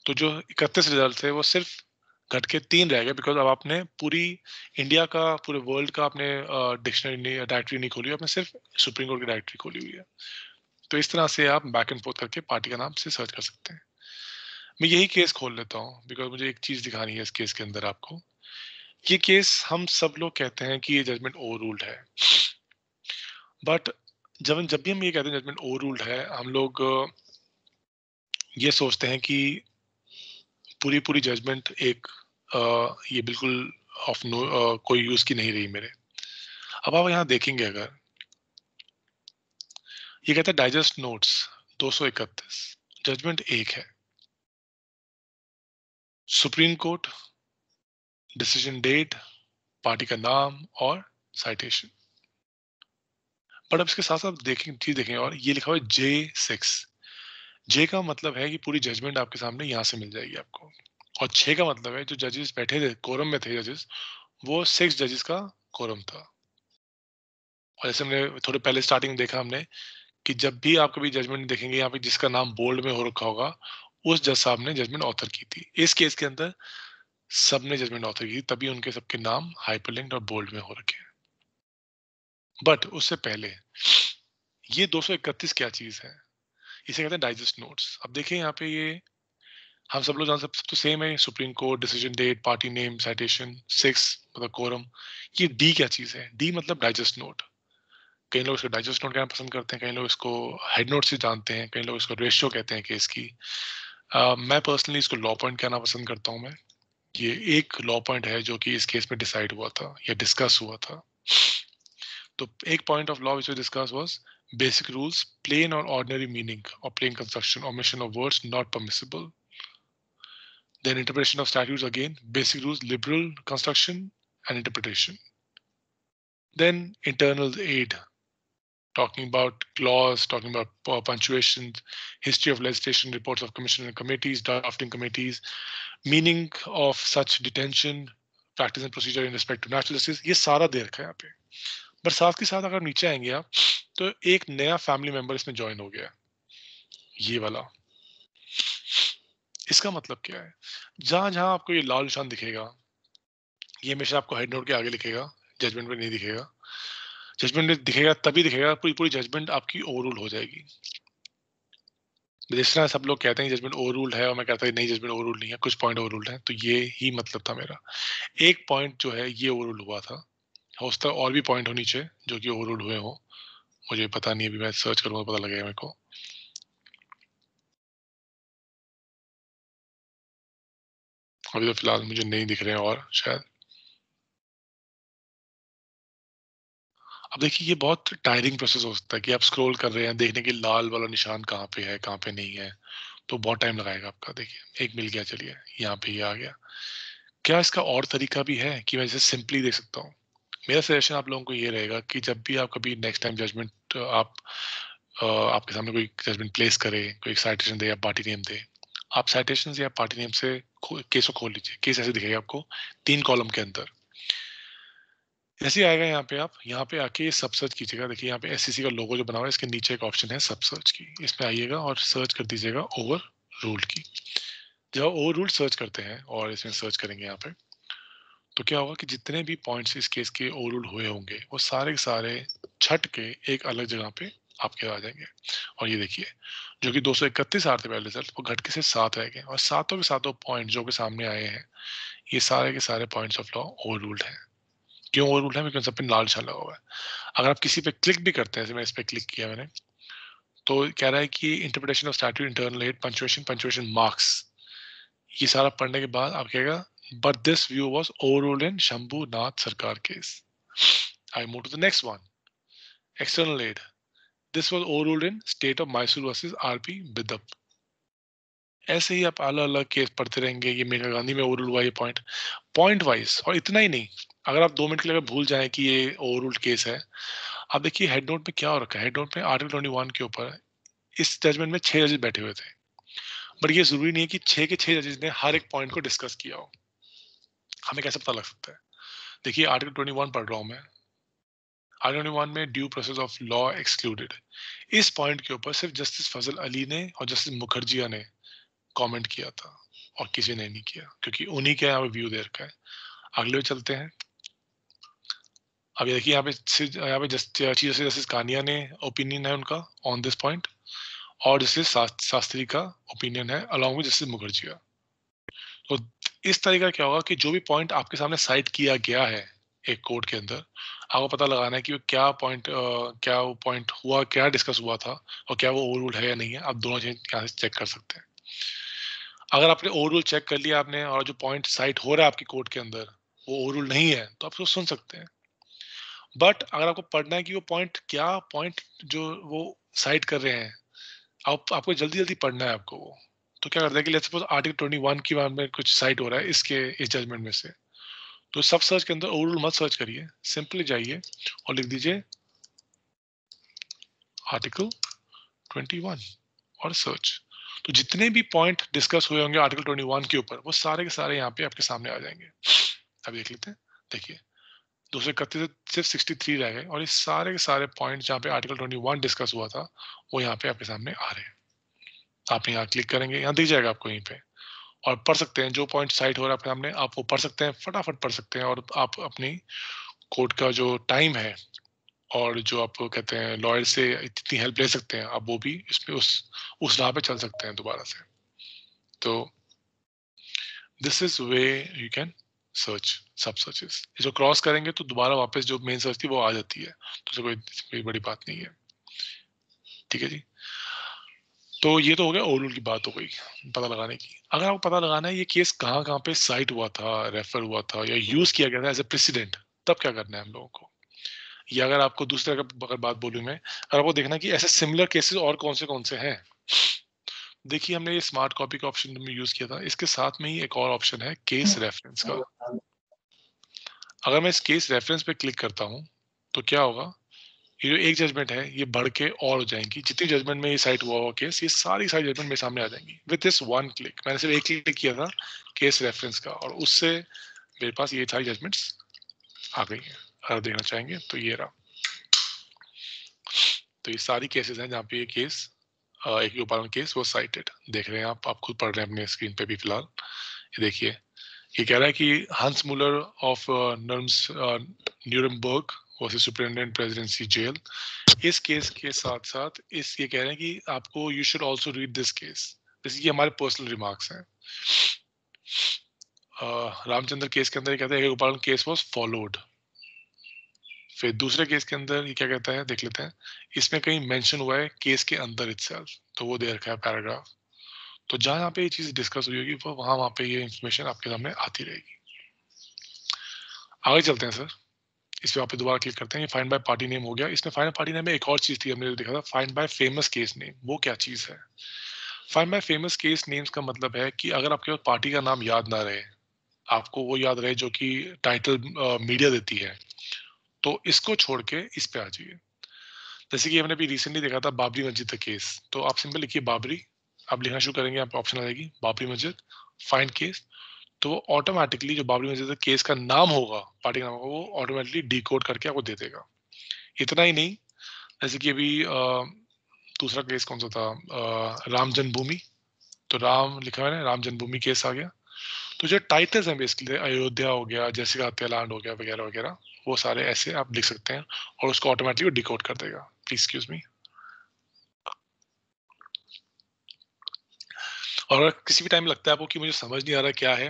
तो जो 31 रिजल्ट थे वो सिर्फ घट के 3 रह गए, बिकॉज अब आपने पूरी इंडिया का, पूरे वर्ल्ड का आपने डिक्शनरी नहीं, डायरेक्टरी नहीं खोली, आपने सिर्फ सुप्रीम कोर्ट की डायरेक्टरी खोली हुई है। तो इस तरह से आप बैक एंड फोर्थ करके पार्टी का नाम से सर्च कर सकते हैं। मैं यही केस खोल लेता हूँ बिकॉज मुझे एक चीज दिखानी है इस केस के अंदर आपको। ये केस हम सब लोग कहते हैं कि ये जजमेंट ओवर रूल्ड है, बट जब जब भी हम ये कहते हैं जजमेंट ओवर रूल्ड है, हम लोग ये सोचते हैं कि पूरी पूरी जजमेंट एक ये बिल्कुल ऑफ नो कोई यूज की नहीं रही मेरे। अब आप यहाँ देखेंगे अगर ये कहता है डाइजेस्ट नोट्स 231, जजमेंट एक है, supreme court, decision date, party का नाम और साइटेशन। बट अब इसके साथ साथ देखें चीज देखें और ये लिखा हुआ है J6। जे का मतलब है कि पूरी जजमेंट आपके सामने यहाँ से मिल जाएगी आपको, और 6 का मतलब है जो जजेस बैठे थे कोरम में थे जजेस, वो 6 जजेस का कोरम था। और जैसे हमने थोड़े पहले स्टार्टिंग में देखा हमने कि जब भी आप कभी जजमेंट देखेंगे यहाँ पे जिसका नाम बोल्ड में हो रखा होगा, उस जज साहब ने जजमेंट ऑथर की थी। इस केस के अंदर सबने जजमेंट ऑथर की थी, तभी उनके सबके नाम हाइपरलिंक्ड और बोल्ड में हो रखे हैं। बट उससे पहले ये 231 क्या चीज है, इसे कहते हैं डाइजेस्ट नोट्स। अब देखिए यहाँ पे ये हम सब लोग जान सब तो सेम है, supreme court, decision date, party name, citation, 6 मतलब कोरम। ये डी क्या चीज है? डी मतलब डाइजेस्ट नोट। कई लोग इसको डाइजेस्ट नोट कहना पसंद करते हैं, कई लोग इसको हेड नोट से जानते हैं, कई लोग इसको रेशियो कहते हैं केस की। मैं पर्सनली इसको लॉ पॉइंट कहना पसंद करता हूँ मैं। ये एक लॉ पॉइंट है जो कि इस केस में डिसाइड हुआ था या डिस्कस हुआ था। तो एक point of law which was discuss was basic rules, plain और ऑर्डिनरी मीनिंग और plain construction, omission of words not permissible. Then interpretation of statutes again, basic rules, liberal construction and interpretation. Then internal aid, talking about clause, talking about punctuation, history of legislation, reports of commission and committees, drafting committees, meaning of such detention, practice and procedure in respect to natural justice, ये सारा दे रखा है यहाँ पे। बट साथ के साथ अगर नीचे आएंगे आप तो एक नया फैमिली मेंबर इसमें ज्वाइन हो गया, ये वाला। इसका मतलब क्या है? जहां जहां आपको ये लाल निशान दिखेगा, ये हमेशा आपको हेड नोट के आगे लिखेगा, जजमेंट में नहीं दिखेगा। जजमेंट में दिखेगा तभी दिखेगा पूरी पूरी जजमेंट आपकी ओवररूल हो जाएगी। जिस तरह सब लोग कहते हैं जजमेंट ओवररूल्ड है और मैं कहता हूँ नहीं जजमेंट ओवररूल्ड नहीं है, कुछ पॉइंट ओवररूल्ड है, तो ये ही मतलब था मेरा। एक पॉइंट जो है ये ओवररूल हुआ था, हो सकता है और भी पॉइंट हो नीचे जो कि ओवररूल हुए हो, मुझे पता नहीं, अभी मैं सर्च करूंगा पता लगेगा मेरे को। अभी तो फिलहाल मुझे नहीं दिख रहे हैं और शायद। अब देखिए ये बहुत टायरिंग प्रोसेस हो सकता है कि आप स्क्रॉल कर रहे हैं देखने के लाल वाला निशान कहाँ पे है कहाँ पे नहीं है, तो बहुत टाइम लगाएगा आपका। देखिए एक मिल गया, चलिए यहाँ पे ये आ गया। क्या इसका और तरीका भी है कि मैं इसे सिंपली देख सकता हूँ? मेरा सजेशन आप लोगों को ये रहेगा कि जब भी आप कभी नेक्स्ट टाइम जजमेंट आप आपके सामने कोई जजमेंट प्लेस करे, कोई साइटेशन दे या पार्टी नेम दे, आप साइटेशन या पार्टी नेम से केस को खोल लीजिए। केस ऐसे दिखेगा आपको 3 कॉलम के अंदर। जैसे ही आएगा यहाँ पे, आप यहाँ पे आके सब सर्च कीजिएगा। देखिए यहाँ पे एससीसी का लोगो जो बना हुआ है, इसके नीचे एक ऑप्शन है सब सर्च की, इसमें आइएगा और सर्च कर दीजिएगा ओवर रूल्ड की। जब ओवर रूल्ड सर्च करते हैं और इसमें सर्च करेंगे यहाँ पे, तो क्या होगा कि जितने भी पॉइंट्स इस केस के ओवर रूल्ड हुए होंगे वो सारे के सारे छट के एक अलग जगह पे आपके आ जाएंगे। और ये देखिए जो कि 231 आ रहे थे पहले रिजल्ट, वो घट के से 7 रह गए, और सातों के सातों पॉइंट जो के सामने आए हैं ये सारे के सारे points of law over ruled है। क्यों ओवर रूल्ड है? क्योंकि सब पे लाल निशान लगा हुआ है। अगर आप किसी पे क्लिक भी करते हैं, जैसे मैं इस पे क्लिक किया मैंने, तो कह रहा है कि interpretation of statute, internal aid, punctuation, punctuation marks, ये सारा पढ़ने के बाद आप कहेगा but this view was overruled in Shambhunath Sarkar case. I move to the next one, external aid, this was overruled in state of Mysore versus RP Bidap. ऐसे ही आप अलग अलग केस पढ़ते रहेंगे। ये मेनका गांधी में ओवररूल हुआ ये पॉइंट, पॉइंट वाइज। और इतना ही नहीं, अगर आप 2 मिनट के लिए भूल जाएं कि ये ओवररूल्ड केस है, आप देखिए हेड नोट में क्या हो रखा है। हेड नोट में आर्टिकल 21 के ऊपर इस जजमेंट में 6 जजेस बैठे हुए थे, बट ये जरूरी नहीं है कि 6 के 6 जजेस ने हर एक पॉइंट को डिस्कस किया हो। हमें कैसे पता लग सकता है? देखिए आर्टिकल 21 पढ़ रहा हूं मैं, आर्टिकल 21 में due process of law excluded, इस पॉइंट के ऊपर सिर्फ जस्टिस फजल अली ने और जस्टिस मुखर्जिया ने कमेंट किया था और किसी ने नहीं किया, क्योंकि उन्हीं के यहाँ व्यू दे रखा है। अगले पे चलते हैं। अब ये देखिए यहाँ पे चीफ जस्टिस कानिया ने ओपिनियन है उनका ऑन दिस पॉइंट, और जस्टिस शास्त्री का ओपिनियन है अलॉन्ग विद जस्टिस मुखर्जी का। तो इस तरीका क्या होगा कि जो भी पॉइंट आपके सामने साइट किया गया है एक कोर्ट के अंदर, आपको पता लगाना है कि वो क्या पॉइंट, क्या वो पॉइंट हुआ, क्या डिस्कस हुआ था, और क्या वो ओवररूल है या नहीं है। आप दोनों चीज यहाँ से चेक कर सकते हैं। अगर आपने ओवररूल चेक कर लिया आपने, और जो पॉइंट साइट हो रहा है आपकी कोर्ट के अंदर वो ओवररूल नहीं है तो आप उसको सुन सकते हैं। बट अगर आपको पढ़ना है कि वो पॉइंट क्या पॉइंट जो वो साइट कर रहे हैं, आपको जल्दी जल्दी पढ़ना है आपको वो, तो क्या करता है कि लेट्स सपोज आर्टिकल 21 की बात में कुछ साइट हो रहा है इसके इस जजमेंट में से, तो सब सर्च के अंदर ओवरऑल मत सर्च करिए, सिंपली जाइए और लिख दीजिए आर्टिकल 21 और सर्च। तो जितने भी पॉइंट डिस्कस हुए होंगे आर्टिकल 21 के ऊपर वो सारे के सारे यहाँ पे आपके सामने आ जाएंगे। अब देख लेते हैं, देखिए 231 से सिर्फ 63 रह गए और ये सारे के सारे पॉइंट जहाँ पे आर्टिकल 21 डिस्कस हुआ था वो यहाँ पे आपके सामने आ रहे हैं। आप यहाँ क्लिक करेंगे, यहाँ दिख जाएगा आपको यहीं पे, और पढ़ सकते हैं जो पॉइंट साइट हो रहा है आपके सामने, आप वो पढ़ सकते हैं, फटाफट पढ़ सकते हैं, और आप अपनी कोर्ट का जो टाइम है और जो आप कहते हैं लॉयर से इतनी हेल्प ले सकते हैं, आप वो भी इसमें उस राह पे चल सकते हैं दोबारा से। तो this is way you can search सब सर्चेस। जो क्रॉस करेंगे तो दोबारा वापस जो मेन सर्च थी वो आ जाती है, तो कोई बड़ी बात नहीं है। ठीक है जी, तो ये तो हो गया ओवरऑल की बात हो गई पता लगाने की। अगर आपको पता लगाना है ये केस कहाँ कहाँ पे साइट हुआ था, रेफर हुआ था या यूज किया गया था एज ए प्रेसिडेंट, तब क्या करना है हम लोगों को। या अगर आपको दूसरे अगर बात बोलूं मैं, अगर आपको देखना है कि ऐसे सिमिलर केसेस और कौन से हैं, देखिए हमने ये स्मार्ट कॉपी का ऑप्शन में यूज किया था, इसके साथ में ही एक और ऑप्शन है केस रेफरेंस का। अगर मैं इस केस रेफरेंस पे क्लिक करता हूँ तो क्या होगा, ये जो एक जजमेंट है ये बढ़ के और हो जाएंगी, जितनी जजमेंट में ये साइट हुआ हुआ केस, ये सारी जजमेंट मेरे सामने आ जाएंगी विद दिस वन क्लिक। मैंने सिर्फ एक क्लिक किया था केस रेफरेंस का और उससे मेरे पास ये सारी जजमेंट्स आ गई हैं। अगर देखना चाहेंगे तो ये रहा, तो ये सारी केसेस हैं जहाँ पे ये केस एक गोपालन केस वो साइटेड देख रहे हैं आप खुद पढ़ रहे हैं अपने स्क्रीन पे भी फिलहाल। ये देखिए, ये कह रहा है कि हंस मुलर ऑफ नर्म्स Nuremberg versus superintendent presidency jail. इस केस के साथ साथ इस ये कह रहे हैं कि आपको you should also read this case. जैसे कि हमारे पर्सनल रिमार्क्स हैं। रामचंद्र केस के अंदर ये कहता है कि गोपालन केस वाज फॉलोड। फिर दूसरे केस के अंदर ये क्या कहता है देख लेते हैं, इसमें कहीं मेंशन हुआ है केस के अंदर इटसेल्फ, तो वो दे रखा है पैराग्राफ। तो जहां यहाँ पे ये चीज डिस्कस हुई होगी वो वहां पे ये इन्फॉर्मेशन आपके सामने आती रहेगी। आगे चलते हैं सर, इस पे आप दोबारा क्लिक करते हैं। ये फाइंड बाय पार्टी नेम हो गया। इसमें फाइंड पार्टी नेम में एक और चीज थी, हमने देखा था find by famous case name. वो क्या चीज है? Find by famous case names का मतलब है कि अगर आपके पास पार्टी का नाम याद ना रहे, आपको वो याद रहे जो कि टाइटल मीडिया देती है, तो इसको छोड़ के इस पे आ जाइए। जैसे कि हमने अभी रिसेंटली देखा था बाबरी मस्जिद का केस, तो आप सिंपल लिखिए बाबरी, आप लिखना शुरू करेंगे, आप ऑप्शन आ जाएगी बाबरी मस्जिद फाइंड केस, तो वो ऑटोमेटिकली जो बाबरी मस्जिद केस का नाम होगा, पार्टी का नाम होगा, वो ऑटोमेटिकली डिकोड करके आपको दे देगा। इतना ही नहीं, जैसे कि अभी दूसरा केस कौन सा था, राम जन्मभूमि, तो राम लिखा है ना, राम जन्मभूमि केस आ गया। तो जो टाइटल्स हैं बेसिकली अयोध्या हो गया, जैसे हत्याकांड हो गया वगैरह वगैरह, वो सारे ऐसे आप लिख सकते हैं और उसको ऑटोमेटिकली डिकोड कर देगा। Please excuse me. और अगर किसी भी टाइम लगता है आपको कि मुझे समझ नहीं आ रहा क्या है,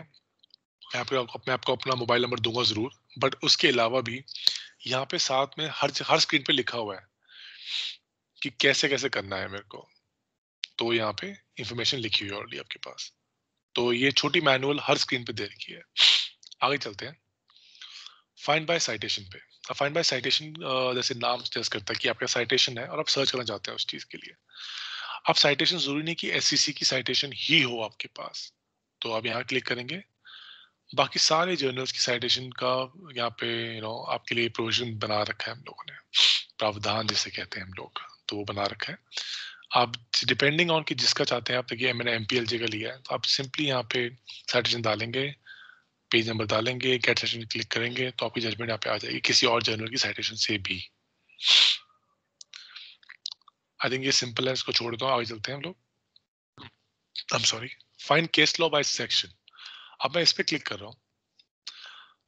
मैं आपको अपना मोबाइल नंबर दूंगा जरूर, बट उसके अलावा भी यहाँ पे साथ में हर स्क्रीन पे लिखा हुआ है कि कैसे कैसे करना है मेरे को, तो यहाँ पे इंफॉर्मेशन लिखी हुई है ऑलरेडी आपके पास। तो ये छोटी मैनुअल हर स्क्रीन पे दे रखी है। आगे चलते हैं फाइंड बाय साइटेशन पे। अब फाइंड बाय साइटेशन जैसे नाम सजेस्ट करता है कि आपका साइटेशन है और आप सर्च करना चाहते हैं उस चीज के लिए। अब साइटेशन जरूरी नहीं कि एससीसी की साइटेशन ही हो आपके पास, तो आप यहाँ क्लिक करेंगे, बाकी सारे जर्नल्स की साइटेशन का यहाँ पे आपके लिए प्रोविजन बना रखा है हम लोगों ने, प्रावधान जिसे कहते हैं हम लोग, तो वो बना रखा है। आप डिपेंडिंग ऑन कि जिसका चाहते हैं आप, देखिए मैंने एमपीएलजे का लिया है, तो आप सिंपली यहाँ पे साइटेशन डालेंगे, पेज नंबर डालेंगे, गेट सेशन क्लिक करेंगे, तो आपकी जजमेंट यहाँ पे आ जाएगी किसी और जर्नल की साइटेशन से भी। आई थिंक ये सिंपल है, इसको छोड़ दो, आगे चलते हैं हम लोग। I am sorry, find case law by section. अब मैं इस पे क्लिक कर रहा हूँ।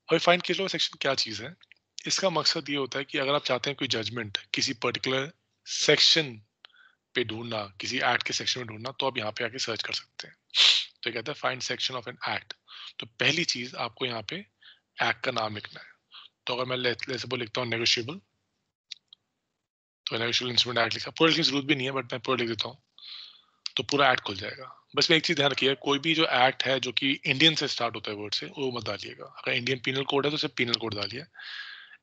अभी फाइंड केस लॉ सेक्शन क्या चीज है? इसका मकसद ये होता है कि अगर आप चाहते हैं कोई जजमेंट किसी पर्टिकुलर सेक्शन पे ढूंढना, किसी एक्ट के सेक्शन में ढूंढना, तो आप यहाँ पे आके सर्च कर सकते हैं। तो कहता है find section of an act. तो पहली चीज आपको यहाँ पे एक्ट का नाम लिखना है। तो अगर मैं लेट्स लिखता हूँ नेगोशिएबल, तो नेगोशिएबल इंस्ट्रूमेंट एक्ट लिखा, पूरा लिखने की जरूरत भी नहीं है बट मैं पूरा लिख देता हूँ, तो पूरा एक्ट खुल जाएगा। बस में एक चीज ध्यान रखिए, कोई भी जो एक्ट है जो कि इंडियन से स्टार्ट होता है वर्ड से, वो मत डालिएगा। अगर इंडियन पीनल कोड है तो सिर्फ पीनल कोड डालिए,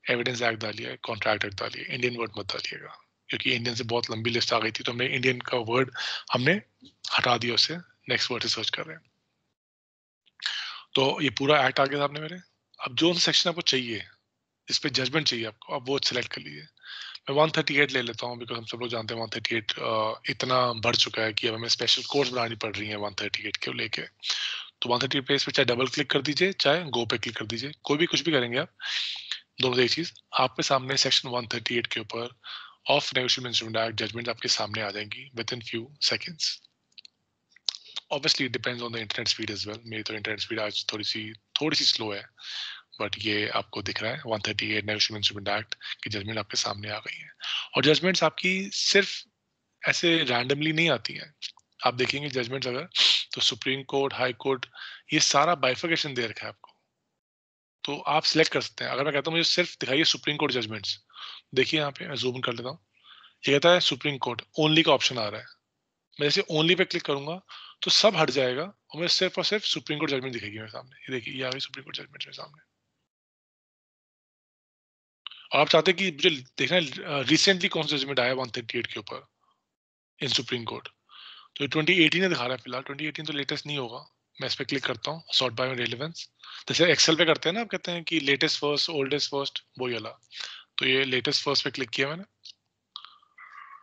एविडेंस एक्ट डालिए, कॉन्ट्रैक्ट एक्ट डालिए, इंडियन वर्ड मत डालिएगा, क्योंकि इंडियन से बहुत लंबी लिस्ट आ गई थी तो हमने इंडियन का वर्ड हमने हटा दिया उससे, नेक्स्ट वर्ड से सर्च कर रहे हैं। तो ये पूरा एक्ट आ गया आपने मेरे। अब जो सेक्शन आपको चाहिए, इस पे जजमेंट चाहिए आपको, अब वो सेलेक्ट कर लीजिए। मैं 138 ले लेता हूँ, बिकॉज हम सब लोग जानते हैं 138 इतना बढ़ चुका है कि अब हमें स्पेशल कोर्स बनानी पड़ रही है 138 को लेके। तो 138 पे इस पे चाहे डबल क्लिक कर दीजिए, चाहे गो पे क्लिक कर दीजिए, कोई भी कुछ भी करेंगे आप, दोनों से एक चीज आपके सामने सेक्शन 138 के ऊपर of negotiable instrument act judgment आपके सामने आ जाएंगी within few seconds. Obviously it depends on the internet speed as well, मेरी तो इंटरनेट स्पीड आज थोड़ी सी स्लो है, बट ये आपको दिख रहा है 138 नेगोशिएबल इंस्ट्रूमेंट एक्ट की जजमेंट आपके सामने आ गई है। और जजमेंट्स आपकी सिर्फ ऐसे रैंडमली नहीं आती हैं। आप देखेंगे जजमेंट्स अगर, तो सुप्रीम कोर्ट, हाई कोर्ट, ये सारा बाइफिकेशन दे रखा है आपको, तो आप सिलेक्ट कर सकते हैं। अगर मैं कहता हूँ मुझे सिर्फ दिखाइए सुप्रीम कोर्ट जजमेंट्स, देखिए यहाँ पे मैं जूम कर लेता हूँ, ये कहता है सुप्रीम कोर्ट, ओनली का ऑप्शन आ रहा है। मैं जैसे ओनली पे क्लिक करूंगा तो सब हट जाएगा और मुझे सिर्फ और सिर्फ सुप्रीम कोर्ट जजमेंट दिखेगी मेरे सामने। ये देखिए, ये आ गई सुप्रीम कोर्ट जजमेंट मेरे सामने। और आप चाहते हैं कि मुझे देखना है रिसेंटली कौन सा जजमेंट आया 138 के ऊपर इन सुप्रीम कोर्ट, तो 2018 दिखा रहा है फिलहाल। 2018 तो लेटेस्ट नहीं होगा। मैं इस पर क्लिक करता हूँ, सॉर्ट बाय रेलेवेंस, जैसे एक्सेल पे करते हैं ना, आप कहते हैं कि लेटेस्ट फर्स्ट, ओल्डेस्ट फर्स्ट, वही वाला। तो ये लेटेस्ट फर्स्ट पे क्लिक किया मैंने,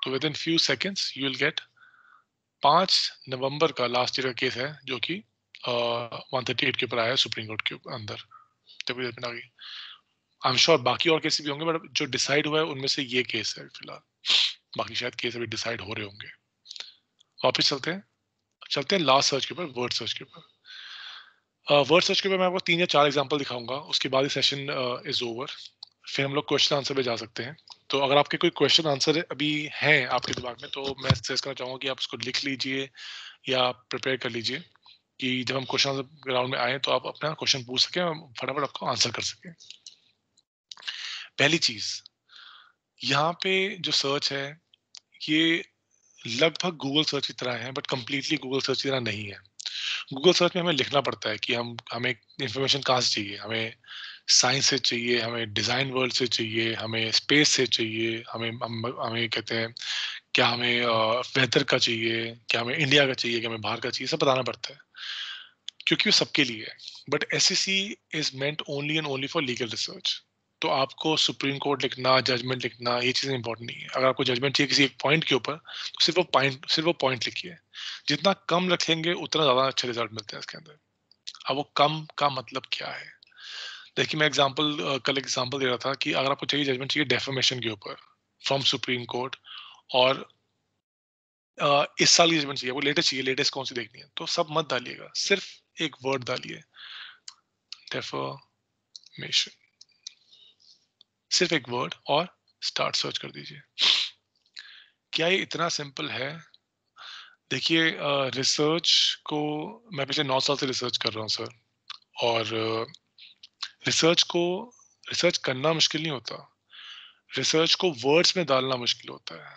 तो with in few seconds you will get 5 नवंबर का लास्ट ईयर का केस है, जो कि 138 के ऊपर आया है सुप्रीम कोर्ट के अंदर। तभी जजमेंट आ गई। आई एम श्योर बाकी और केसेस भी होंगे, बट जो डिसाइड हुआ है उनमें से ये केस है फिलहाल। बाकी शायद केस अभी डिसाइड हो रहे होंगे। वापस चलते हैं लास्ट सर्च के ऊपर, वर्ड सर्च के ऊपर। वर्ड सर्च के ऊपर मैं आपको 3 या 4 एग्जांपल दिखाऊंगा, उसके बाद ये सेशन इज ओवर। फिर हम लोग क्वेश्चन आंसर पे जा सकते हैं। तो अगर आपके कोई क्वेश्चन आंसर अभी हैं आपके दिमाग में, तो मैं सजेस्ट करना चाहूंगा कि आप उसको लिख लीजिए या प्रिपेयर कर लीजिए, कि जब हम क्वेश्चन आंसर राउंड में आए तो आप अपना क्वेश्चन पूछ सकें, फटाफट आपको आंसर कर सकें। पहली चीज, यहाँ पे जो सर्च है ये लगभग गूगल सर्च की तरह है, बट कंप्लीटली गूगल सर्च की तरह नहीं है। गूगल सर्च में हमें लिखना पड़ता है कि हमें इंफॉर्मेशन कहाँ से चाहिए। हमें साइंस से चाहिए, हमें डिजाइन वर्ल्ड से चाहिए, हमें स्पेस से चाहिए, हमें कहते हैं क्या, हमें वेदर का चाहिए, क्या हमें इंडिया का चाहिए, क्या हमें बाहर का चाहिए, सब बताना पड़ता है, क्योंकि वो सबके लिए है। But SEC is meant only and only for legal research. तो आपको सुप्रीम कोर्ट लिखना, जजमेंट लिखना, ये चीजें इंपॉर्टेंट नहीं है। अगर आपको जजमेंट चाहिए किसी एक पॉइंट के ऊपर, तो सिर्फ वो पॉइंट लिखिए। जितना कम लिखेंगे उतना ज्यादा अच्छे रिजल्ट मिलते हैं इसके अंदर। अब वो कम का मतलब क्या है, देखिए मैं कल एग्जांपल दे रहा था कि अगर आपको चाहिए जजमेंट चाहिए डेफर्मेशन के ऊपर फ्रॉम सुप्रीम कोर्ट, और इस साल की जजमेंट चाहिए, वो लेटेस्ट चाहिए, लेटेस्ट कौन सी देखनी है, तो सब मत डालिएगा, सिर्फ एक वर्ड डालिए, डेफर्मेशन, सिर्फ एक वर्ड, और स्टार्ट सर्च कर दीजिए। क्या ये इतना सिंपल है? देखिए रिसर्च को मैं पिछले 9 साल से रिसर्च कर रहा हूँ सर, और रिसर्च को रिसर्च करना मुश्किल नहीं होता, रिसर्च को वर्ड्स में डालना मुश्किल होता है।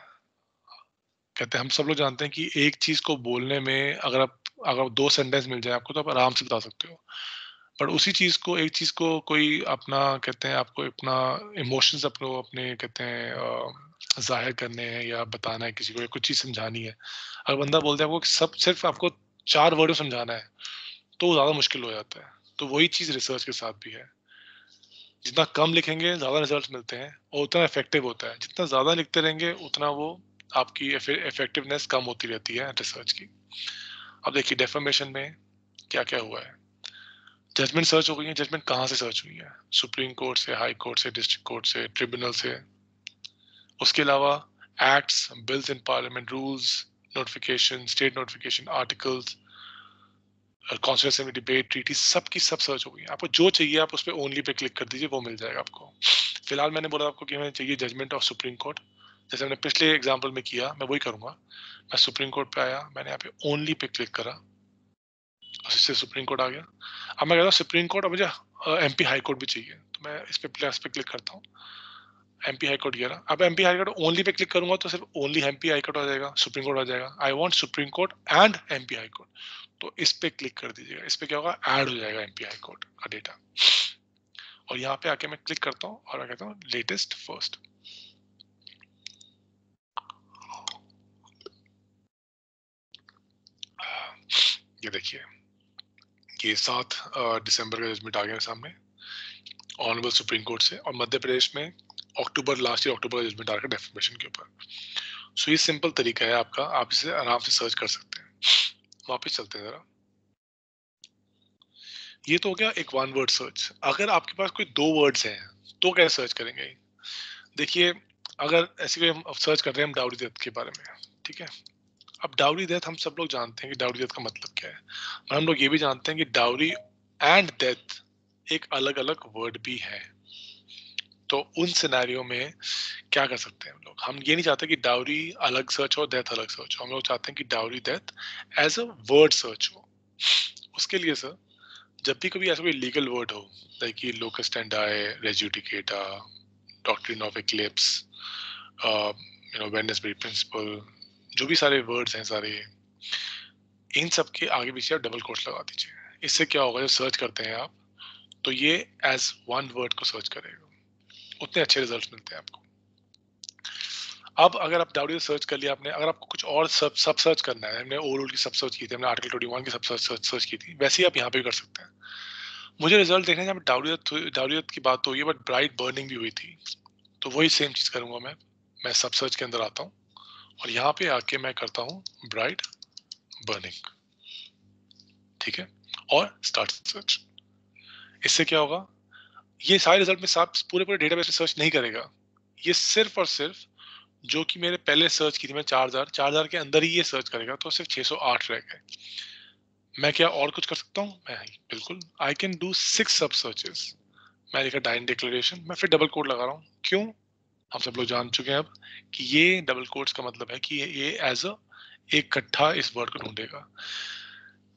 कहते हैं, हम सब लोग जानते हैं कि एक चीज को बोलने में अगर 2 सेंटेंस मिल जाए आपको तो आप आराम से बता सकते हो, पर उसी चीज को, एक चीज को कोई अपना, कहते हैं आपको अपना इमोशंस अपने कहते हैं जाहिर करने हैं या बताना है किसी को, या कुछ चीज समझानी है, अगर बंदा बोलता है आपको सब सिर्फ आपको 4 वर्ड में समझाना है, तो वो ज्यादा मुश्किल हो जाता है। तो वही चीज रिसर्च के साथ भी है। जितना कम लिखेंगे ज्यादा रिजल्ट मिलते हैं, और उतना इफेक्टिव होता है। जितना ज्यादा लिखते रहेंगे उतना वो आपकी इफेक्टिवनेस कम होती रहती है रिसर्च की। अब देखिए डेफर्मेशन में क्या क्या हुआ है। जजमेंट सर्च हो गई है। जजमेंट कहाँ से सर्च हुई है? सुप्रीम कोर्ट से, हाई कोर्ट से, डिस्ट्रिक्ट कोर्ट से, ट्रिब्यूनल से। उसके अलावा acts, bills in parliament, rules, notification, state notification, articles, constitution debate, treaty, सब की सब सर्च हो गई है। आपको जो चाहिए आप उस पर ओनली पे क्लिक कर दीजिए, वो मिल जाएगा आपको। फिलहाल मैंने बोला आपको कि हमें चाहिए जजमेंट ऑफ सुप्रीम कोर्ट, जैसे हमने पिछले एग्जाम्पल में किया, मैं वही करूंगा। मैं सुप्रीम कोर्ट पे आया, मैंने यहाँ पे ओनली पे क्लिक करा, और इससे सुप्रीम कोर्ट आ गया। अब मैं कहता हूँ सुप्रीम कोर्ट, और मुझे एमपी हाई कोर्ट भी चाहिए, तो मैं इस पे प्लस पे क्लिक करता हूँ। MP high court 11। अब MP high court only pay click करूंगा तो सिर्फ ओनली एमपी हाई कोर्ट आ जाएगा, सुप्रीम कोर्ट आ जाएगा। I want supreme court and MP high court, तो इस पे क्लिक कर दीजिएगा। इस पे क्या होगा, ऐड हो जाएगा एमपी हाई कोर्ट का डेटा। और यहाँ पे आके मैं क्लिक करता हूँ और मैं कहता हूँ लेटेस्ट फर्स्ट। ये देखिए, ये 7 दिसंबर का जजमेंट आ गया सामने ऑनरेबल सुप्रीम कोर्ट से, और मध्य प्रदेश में अक्टूबर, लास्ट ईयर अक्टूबर का जजमेंट आ रहा है डेफिमेशन के ऊपर। सो ये सिंपल तरीका है आपका, आप इसे आराम से सर्च कर सकते हैं। वापस चलते हैं जरा। ये तो हो गया एक वन वर्ड सर्च। अगर आपके पास कोई 2 वर्ड्स हैं तो कैसे सर्च करेंगे? देखिए, अगर ऐसे कोई हम सर्च कर रहे हैं हम डाउरी डेथ के बारे में, ठीक है। अब डाउरी डेथ हम सब लोग जानते हैं कि डाउरी डेथ का मतलब क्या है, और हम लोग ये भी जानते हैं कि डाउरी एंड डेथ एक अलग अलग वर्ड भी है। तो उन सिनेरियो में क्या कर सकते हैं हम लोग? हम ये नहीं चाहते कि डाउरी अलग सर्च हो, डेथ अलग सर्च हो। हम लोग चाहते हैं कि dowry death as a word search हो। उसके लिए सर, जब भी कभी ऐसा कोई लीगल वर्ड हो, लाइक कि locus standi, res judicata, doctrine of eclipse, Wednesbury principle, जो भी सारे वर्ड्स हैं सारे, इन सब के आगे पीछे आप डबल कोट्स लगा दीजिए। इससे क्या होगा, जब सर्च करते हैं आप तो ये एज वन वर्ड को सर्च करेगा, उतने अच्छे रिजल्ट मिलते हैं आपको। अब अगर आप डाउरी सर्च कर लिया आपने, अगर आपको कुछ और सब सर्च करना है, हमने ओवरऑल की सब सर्च की थी, हमने आर्टिकल 21 की सब सर्च की थी, वैसे ही आप यहाँ पे भी कर सकते हैं। मुझे रिजल्ट देखना है, जहाँ डाउरी की बात तो हुई है, बट ब्राइट बर्निंग भी हुई थी, तो वही सेम चीज करूंगा मैं सब सर्च के अंदर आता हूँ और यहाँ पे आके मैं करता हूँ ब्राइट बर्निंग, ठीक है, और स्टार्ट सर्च। इससे क्या होगा, ये सारे रिजल्ट में साफ पूरे पूरे डेटाबेस में सर्च नहीं करेगा, ये सिर्फ और सिर्फ जो कि मेरे पहले सर्च की थी मैं 4000 के अंदर ही ये सर्च करेगा, तो सिर्फ 608 रह गए। मैं क्या और कुछ कर सकता हूँ? मैं बिल्कुल, आई कैन डू 6 सब सर्चेस। मैं लिखा डाइन डिक्लेरेशन, मैं फिर डबल कोड लगा रहा हूँ। क्यों? हम सब लोग जान चुके हैं अब कि ये डबल कोट्स का मतलब है कि ये एज अ एक इकट्ठा इस वर्ड को ढूंढेगा।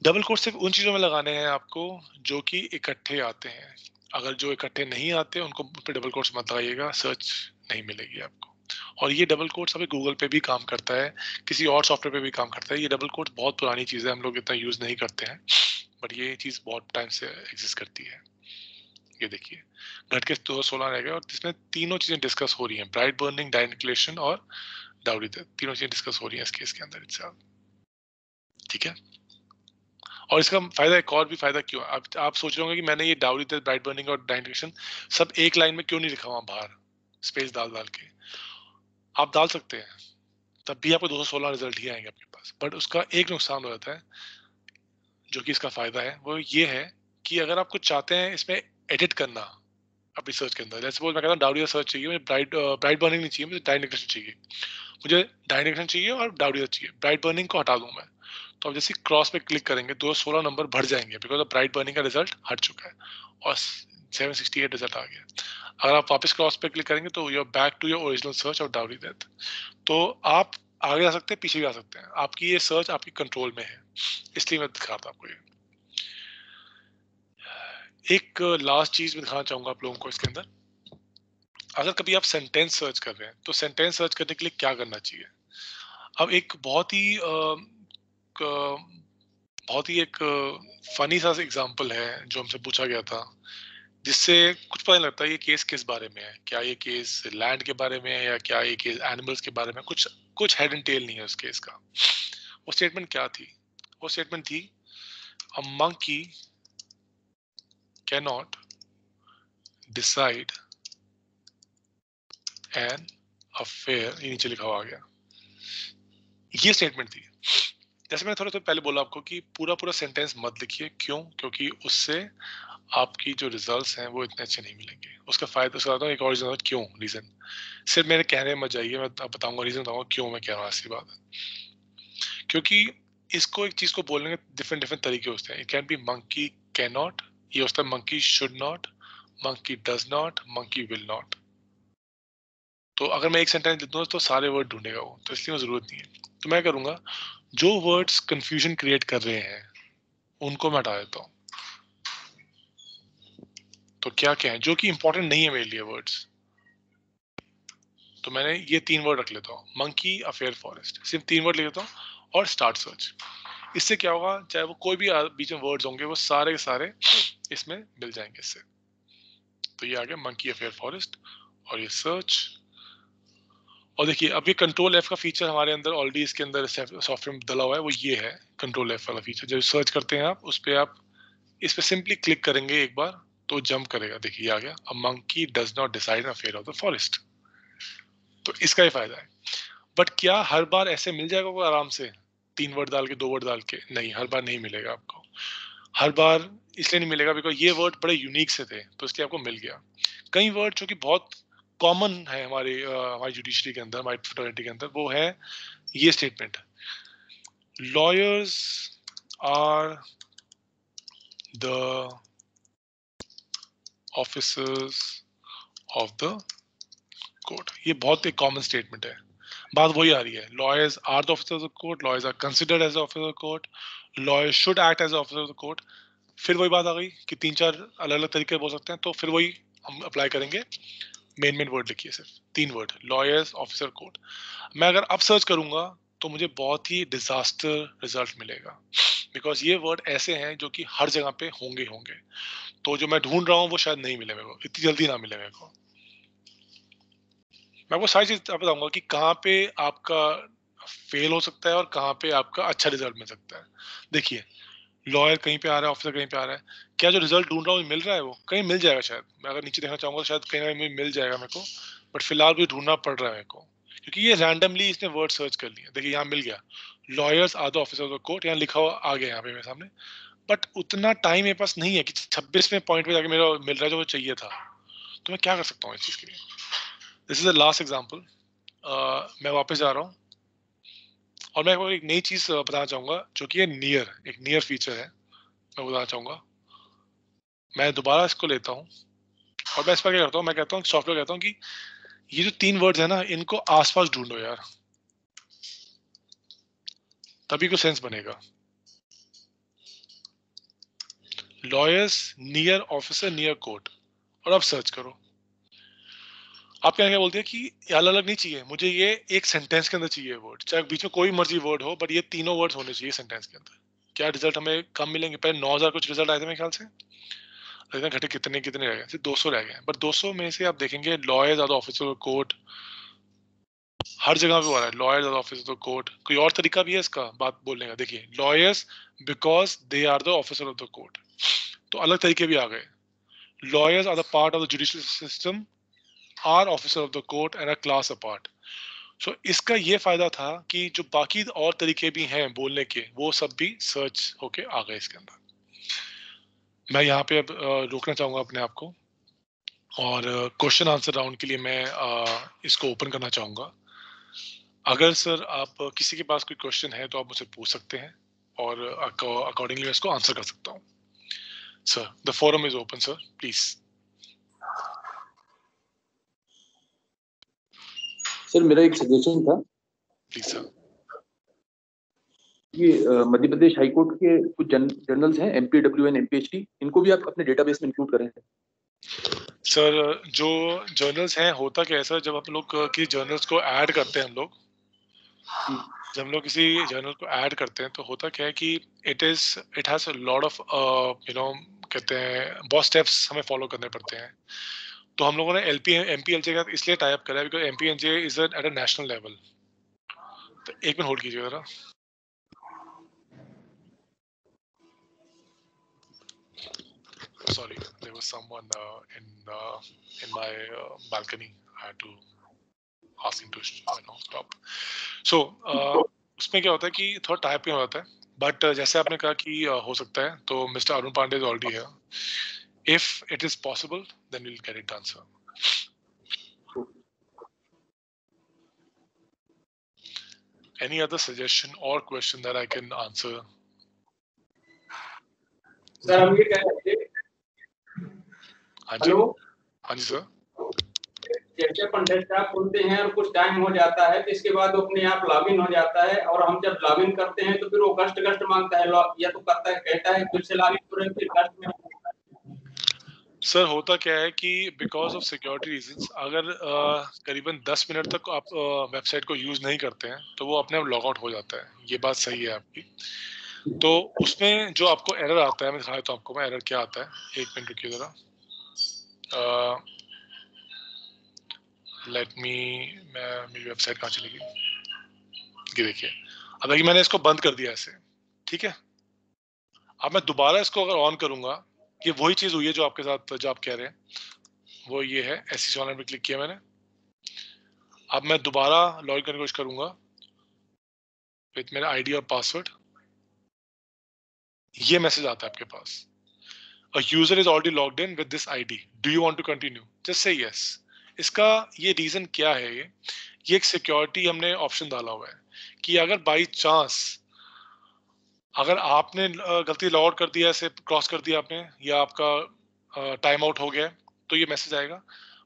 डबल कोट सिर्फ उन चीजों में लगाने हैं आपको जो कि इकट्ठे आते हैं। अगर जो इकट्ठे नहीं आते उनको पे डबल कोट्स मत लगाइएगा, सर्च नहीं मिलेगी आपको। और ये डबल कोट्स अभी गूगल पे भी काम करता है, किसी और सॉफ्टवेयर पे भी काम करता है। ये डबल कोट्स बहुत पुरानी चीज है, हम लोग इतना यूज नहीं करते हैं, बट ये चीज बहुत टाइम से एग्जिस्ट करती है। ये देखिए, घट के 216 रह गए, और इसमें तीनों चीजें डिस्कस हो रही हैं, ब्राइट बर्निंग, डाइनिक्लेशन और डाउरी डेथ, तीनों चीजें डिस्कस हो रही हैं इस केस के अंदर itself, ठीक है। और इसका फायदा, एक और भी फायदा क्यों, आप सोच रहे होंगे कि मैंने ये डाउरी डेथ, ब्राइट बर्निंग और डाइनिक्लेशन सब एक लाइन में क्यों नहीं लिखा वहां बाहर स्पेस डाल डाल के? आप डाल सकते हैं, तब भी आपको 216 रिजल्ट ही आएंगे आपके पास, बट उसका एक नुकसान हो जाता है, जो कि इसका फायदा है वो ये है कि अगर आप कुछ चाहते हैं इसमें एडिट करना अपनी सर्च के अंदर, जैसे सपोज मैं कहता हूँ डाउरी सर्च चाहिए, मुझे ब्राइट बर्निंग नहीं चाहिए, मुझे डाइनिक्लेशन चाहिए, मुझे डाइनिक्लेशन चाहिए और डाउरी चाहिए, ब्राइट बर्निंग को हटा दूं मैं, तो आप जैसे क्रॉस पे क्लिक करेंगे 216 नंबर बढ़ जाएंगे, बिकॉज ब्राइट बर्निंग का रिजल्ट हट चुका है और 768 रिजल्ट आ गया। अगर आप वापस क्रॉस पे क्लिक करेंगे तो you're back to your original search और डाउरी डेथ। तो आप आगे जा सकते हैं, पीछे भी आ सकते हैं, आपकी ये सर्च आपकी कंट्रोल में है, इसलिए मैं दिखा रहा था आपको ये। एक लास्ट चीज मैं दिखाना चाहूंगा आप लोगों को इसके अंदर, अगर कभी आप सेंटेंस सर्च कर रहे हैं तो सेंटेंस सर्च करने के लिए क्या करना चाहिए? अब एक बहुत ही एक फनी सा एग्जांपल है जो हमसे पूछा गया था, जिससे कुछ पता नहीं लगता ये केस किस बारे में है, क्या ये केस लैंड के बारे में है या क्या ये केस एनिमल्स के बारे में, कुछ कुछ हेड एंड टेल नहीं है उस केस का। वो स्टेटमेंट क्या थी? वो स्टेटमेंट थी, a monkey can not decide an affair, ये नीचे लिखा हुआ आ गया, ये स्टेटमेंट थी। जैसे मैंने थोड़ा तो पहले बोला आपको कि पूरा पूरा सेंटेंस मत लिखिए, क्यों? क्योंकि उससे आपकी जो रिजल्ट्स हैं वो इतने अच्छे नहीं मिलेंगे। उसका फायदा, उसका बताऊं एक और रीजन, क्यों रीजन, सिर्फ मेरे कहने मत जाइए, मैं बताऊंगा रीजन, बताऊंगा क्यों मैं कह रहा हूँ ऐसी बात। क्योंकि इसको, एक चीज को बोलने के डिफरेंट डिफरेंट तरीके होते हैं। It can be monkey can not, ये होता है monkey should not, monkey does not, monkey will not. तो अगर मैं एक सेंटेंस लिख दूंगा तो सारे वर्ड ढूंढेगा वो, तो इसलिए वो जरूरत नहीं है। तो मैं करूंगा, जो वर्ड्स कंफ्यूजन क्रिएट कर रहे हैं उनको मैं हटा देता हूँ। तो क्या क्या है जो कि इंपॉर्टेंट नहीं है मेरे लिए वर्ड्स, तो मैंने ये 3 वर्ड रख लेता हूँ, मंकी, अफेयर, फॉरेस्ट, सिर्फ 3 वर्ड लिख लेता हूँ और स्टार्ट सर्च। इससे क्या होगा, चाहे वो कोई भी बीच में वर्ड्स होंगे वो सारे के सारे इसमें मिल जाएंगे इससे। तो ये आ गया मंकी, अफेयर, फॉरेस्ट और ये सर्च। और देखिए अब ये कंट्रोल F का फीचर हमारे अंदर ऑलरेडी इसके अंदर सॉफ्टवेयर में डला हुआ है, वो ये है कंट्रोल F वाला फीचर। जब सर्च करते हैं आप उस पर आप इस पे सिंपली क्लिक करेंगे एक बार तो जंप करेगा, देखिए आ गया, a monkey does not decide affair of the forest. तो इसका ही फायदा है। बट क्या हर बार ऐसे मिल जाएगा वो आराम से 3 वर्ड डाल के 2 वर्ड डाल के? नहीं, हर बार नहीं मिलेगा आपको। हर बार इसलिए नहीं मिलेगा बिकॉज ये वर्ड बड़े यूनिक से थे तो इसलिए आपको मिल गया। कई वर्ड जो कि बहुत कॉमन है हमारी जुडिशरी के अंदर, हमारी फ्रेटर्निटी के अंदर, वो है ये statement, lawyers are the officers of the court. ये बहुत एक कॉमन स्टेटमेंट है। बात वही आ रही है, lawyers are the officers of court, lawyers are considered as officer of court, lawyers should act as officer of court. फिर वही बात आ गई कि 3-4 अलग अलग तरीके बोल सकते हैं, तो फिर वही हम अप्लाई करेंगे। मेन वर्ड लिखिए, सिर्फ 3 वर्ड, लॉयर्स, ऑफिसर, कोर्ट। मैं अगर अब सर्च करूंगा तो मुझे बहुत ही डिजास्टर रिजल्ट मिलेगा बिकॉज ये वर्ड ऐसे हैं जो कि हर जगह पे होंगे होंगे। तो जो मैं ढूंढ रहा हूँ वो शायद नहीं मिले मेरे को, इतनी जल्दी ना मिले मेरे को। मैं आपको सारी चीज बताऊंगा कि कहाँ पे आपका फेल हो सकता है और कहाँ पे आपका अच्छा रिजल्ट मिल सकता है। देखिए, लॉयर कहीं पे आ रहा है, ऑफिसर कहीं पे आ रहा है, क्या जो रिजल्ट ढूंढ रहा हूँ मिल रहा है? वो कहीं मिल जाएगा शायद, मैं अगर नीचे देखना चाहूंगा तो शायद कहीं ना कहीं मिल जाएगा मेरे को, बट फिलहाल भी ढूंढना पड़ रहा है मेरे को क्योंकि ये रैंडमली इसने वर्ड सर्च कर लिया। देखिए यहाँ मिल गया, lawyers are the officers of court, यहाँ लिखा हुआ आ गया यहाँ पे मेरे सामने। बट उतना टाइम मेरे पास नहीं है कि 26वें पॉइंट पे जाके मेरा मिल रहा है जो मुझे चाहिए था। तो मैं क्या कर सकता हूँ इस चीज के लिए? This is the last example. मैं वापस जा रहा हूँ और मैं आपको एक नई चीज बताना चाहूंगा जो कि एक नियर फीचर है, मैं बताना चाहूंगा। मैं दोबारा इसको लेता हूँ और मैं इस पर क्या करता हूँ, मैं कहता हूँ सॉफ्टवेयर कहता हूँ कि ये जो 3 वर्ड्स है ना, इनको आसपास ढूंढो यार, तभी को सेंस बनेगा। Lawyers near officer near court, और अब सर्च करो। आप क्या क्या बोलते हैं कि अलग अलग नहीं चाहिए मुझे, ये एक सेंटेंस के अंदर चाहिए वर्ड, चाहे बीच में कोई मर्जी वर्ड हो, बट ये तीनों वर्ड्स होने चाहिए सेंटेंस के अंदर। क्या रिजल्ट हमें कम मिलेंगे? पहले 9,000 कुछ रिजल्ट आए थे मेरे ख्याल से, लेकिन घटे कितने कितने रह गए, सिर्फ 200 रह गए। बट 200 में से आप देखेंगे lawyers are the officer of court हर जगह पे हो रहा है, lawyers are officer of the court. कोई और तरीका भी है इसका बात बोलने का? देखिए, lawyers because they are the officer of the court, तो अलग तरीके भी आ गए। Lawyers are the part of the judicial system, are officer of the court and a class apart. So इसका ये फायदा था कि जो बाकी और तरीके भी हैं बोलने के, वो सब भी सर्च होके आ गए इसके अंदर। मैं यहाँ पे अब रोकना चाहूंगा अपने आप को और क्वेश्चन आंसर राउंड के लिए मैं इसको ओपन करना चाहूंगा। अगर सर आप किसी के पास कोई क्वेश्चन है तो आप मुझसे पूछ सकते हैं और अकॉर्डिंगली मैं इसको आंसर कर सकता हूँ। Sir, the forum is open sir, please. Sir मेरा एक सजेशन था। Please sir. ये मध्य प्रदेश हाई कोर्ट के कुछ जर्नल्स हैं, MPW एंड MPHT, इनको भी आप अपने डेटाबेस में इंक्लूड करें। सर, जो जर्नल्स हैं, होता क्या है सर, जब हम लोग किसी जर्नल्स को ऐड करते हैं जब हम लोग किसी जर्नल को ऐड करते हैं तो होता क्या है कि it has a lot of कहते हैं बहुत स्टेप्स हमें फॉलो करने पड़ते हैं। तो हम लोगों ने MPLJ का इसलिए टाई अप करा है because MPLJ is at a national level. तो एक मिनट होल्ड कीजिए जरा। Sorry, there was someone in my balcony. I had to ask him to stop. So उसमें क्या होता है कि थोड़ा टाइप में होता है, बट जैसे आपने कहा कि हो सकता है, तो Mr Arun Pandey is already है। If it is possible, then we'll get it done, sir. Any other suggestion or question that I can answer? Sir हम ये कह रहे थे, हेलो, हाँ जी सर। जैसे कॉन्टेस्ट आप खोलते हैं और कुछ टाइम हो जाता है तो इसके बाद अपने आप लॉगिन हो जाता है, और हम जब लॉगिन करते हैं तो फिर वो कस्ट मांगता है, या तो करता है कहता है फिर से लॉगिन करें, फिर कस्ट में। सर होता क्या है कि बिकॉज ऑफ सिक्योरिटी रीजंस अगर करीबन 10 मिनट तक आप वेबसाइट को यूज नहीं करते हैं तो वो अपने आप लॉग आउट हो जाता है। ये बात सही है आपकी। तो उसमें जो आपको एरर आता है, मैं दिखाया तो आपको मैं एरर क्या आता है। एक मिनट रुकिए जरा। लेट मी, मैं मेरी वेबसाइट कहाँ चली गई, ये देखिए। अब देखिए मैंने इसको बंद कर दिया ऐसे, ठीक है। अब मैं दोबारा इसको अगर ऑन करूंगा, ये वही चीज हुई है जो आपके साथ, जो आप कह रहे हैं वो ये है। एसएससी ऑनलाइन पे क्लिक किया मैंने। अब मैं दोबारा लॉग इन करने की कोशिश करूंगा विथ मेरा आईडी और पासवर्ड। ये मैसेज आता है आपके पास, a user is already logged in with this ID, do you want to continue, just say yes. इसका ये रीजन क्या है, ये एक सिक्योरिटी हमने ऑप्शन डाला हुआ है कि अगर बाई चांस अगर आपने गलती लॉग आउट कर दिया, ऐसे क्रॉस कर दिया आपने, या आपका टाइम आउट हो गया, तो ये मैसेज आएगा।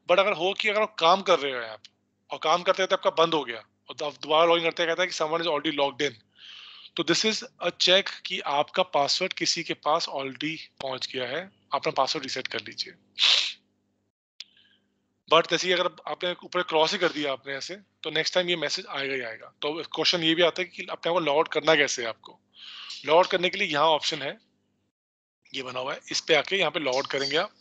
बट अगर हो कि अगर आप काम कर रहे हो आप और काम करते करते आपका बंद हो गया और आप दोबारा लॉग इन करते कहता है कि समवन इज ऑलरेडी लॉग्ड इन, तो दिस इज अ चेक कि आपका पासवर्ड किसी के पास ऑलरेडी पहुंच गया है। अपना पासवर्ड रिसेट कर लीजिए। बट जैसे ही अगर आपने ऊपर क्रॉस ही कर दिया आपने ऐसे, तो नेक्स्ट टाइम ये मैसेज आएगा ही आएगा। तो क्वेश्चन ये भी आता है कि अपने को लॉग आउट करना कैसे है। आपको लॉग आउट करने के लिए यहाँ ऑप्शन है, ये बना हुआ है, इस पे आके यहाँ पे लॉग आउट करेंगे आप।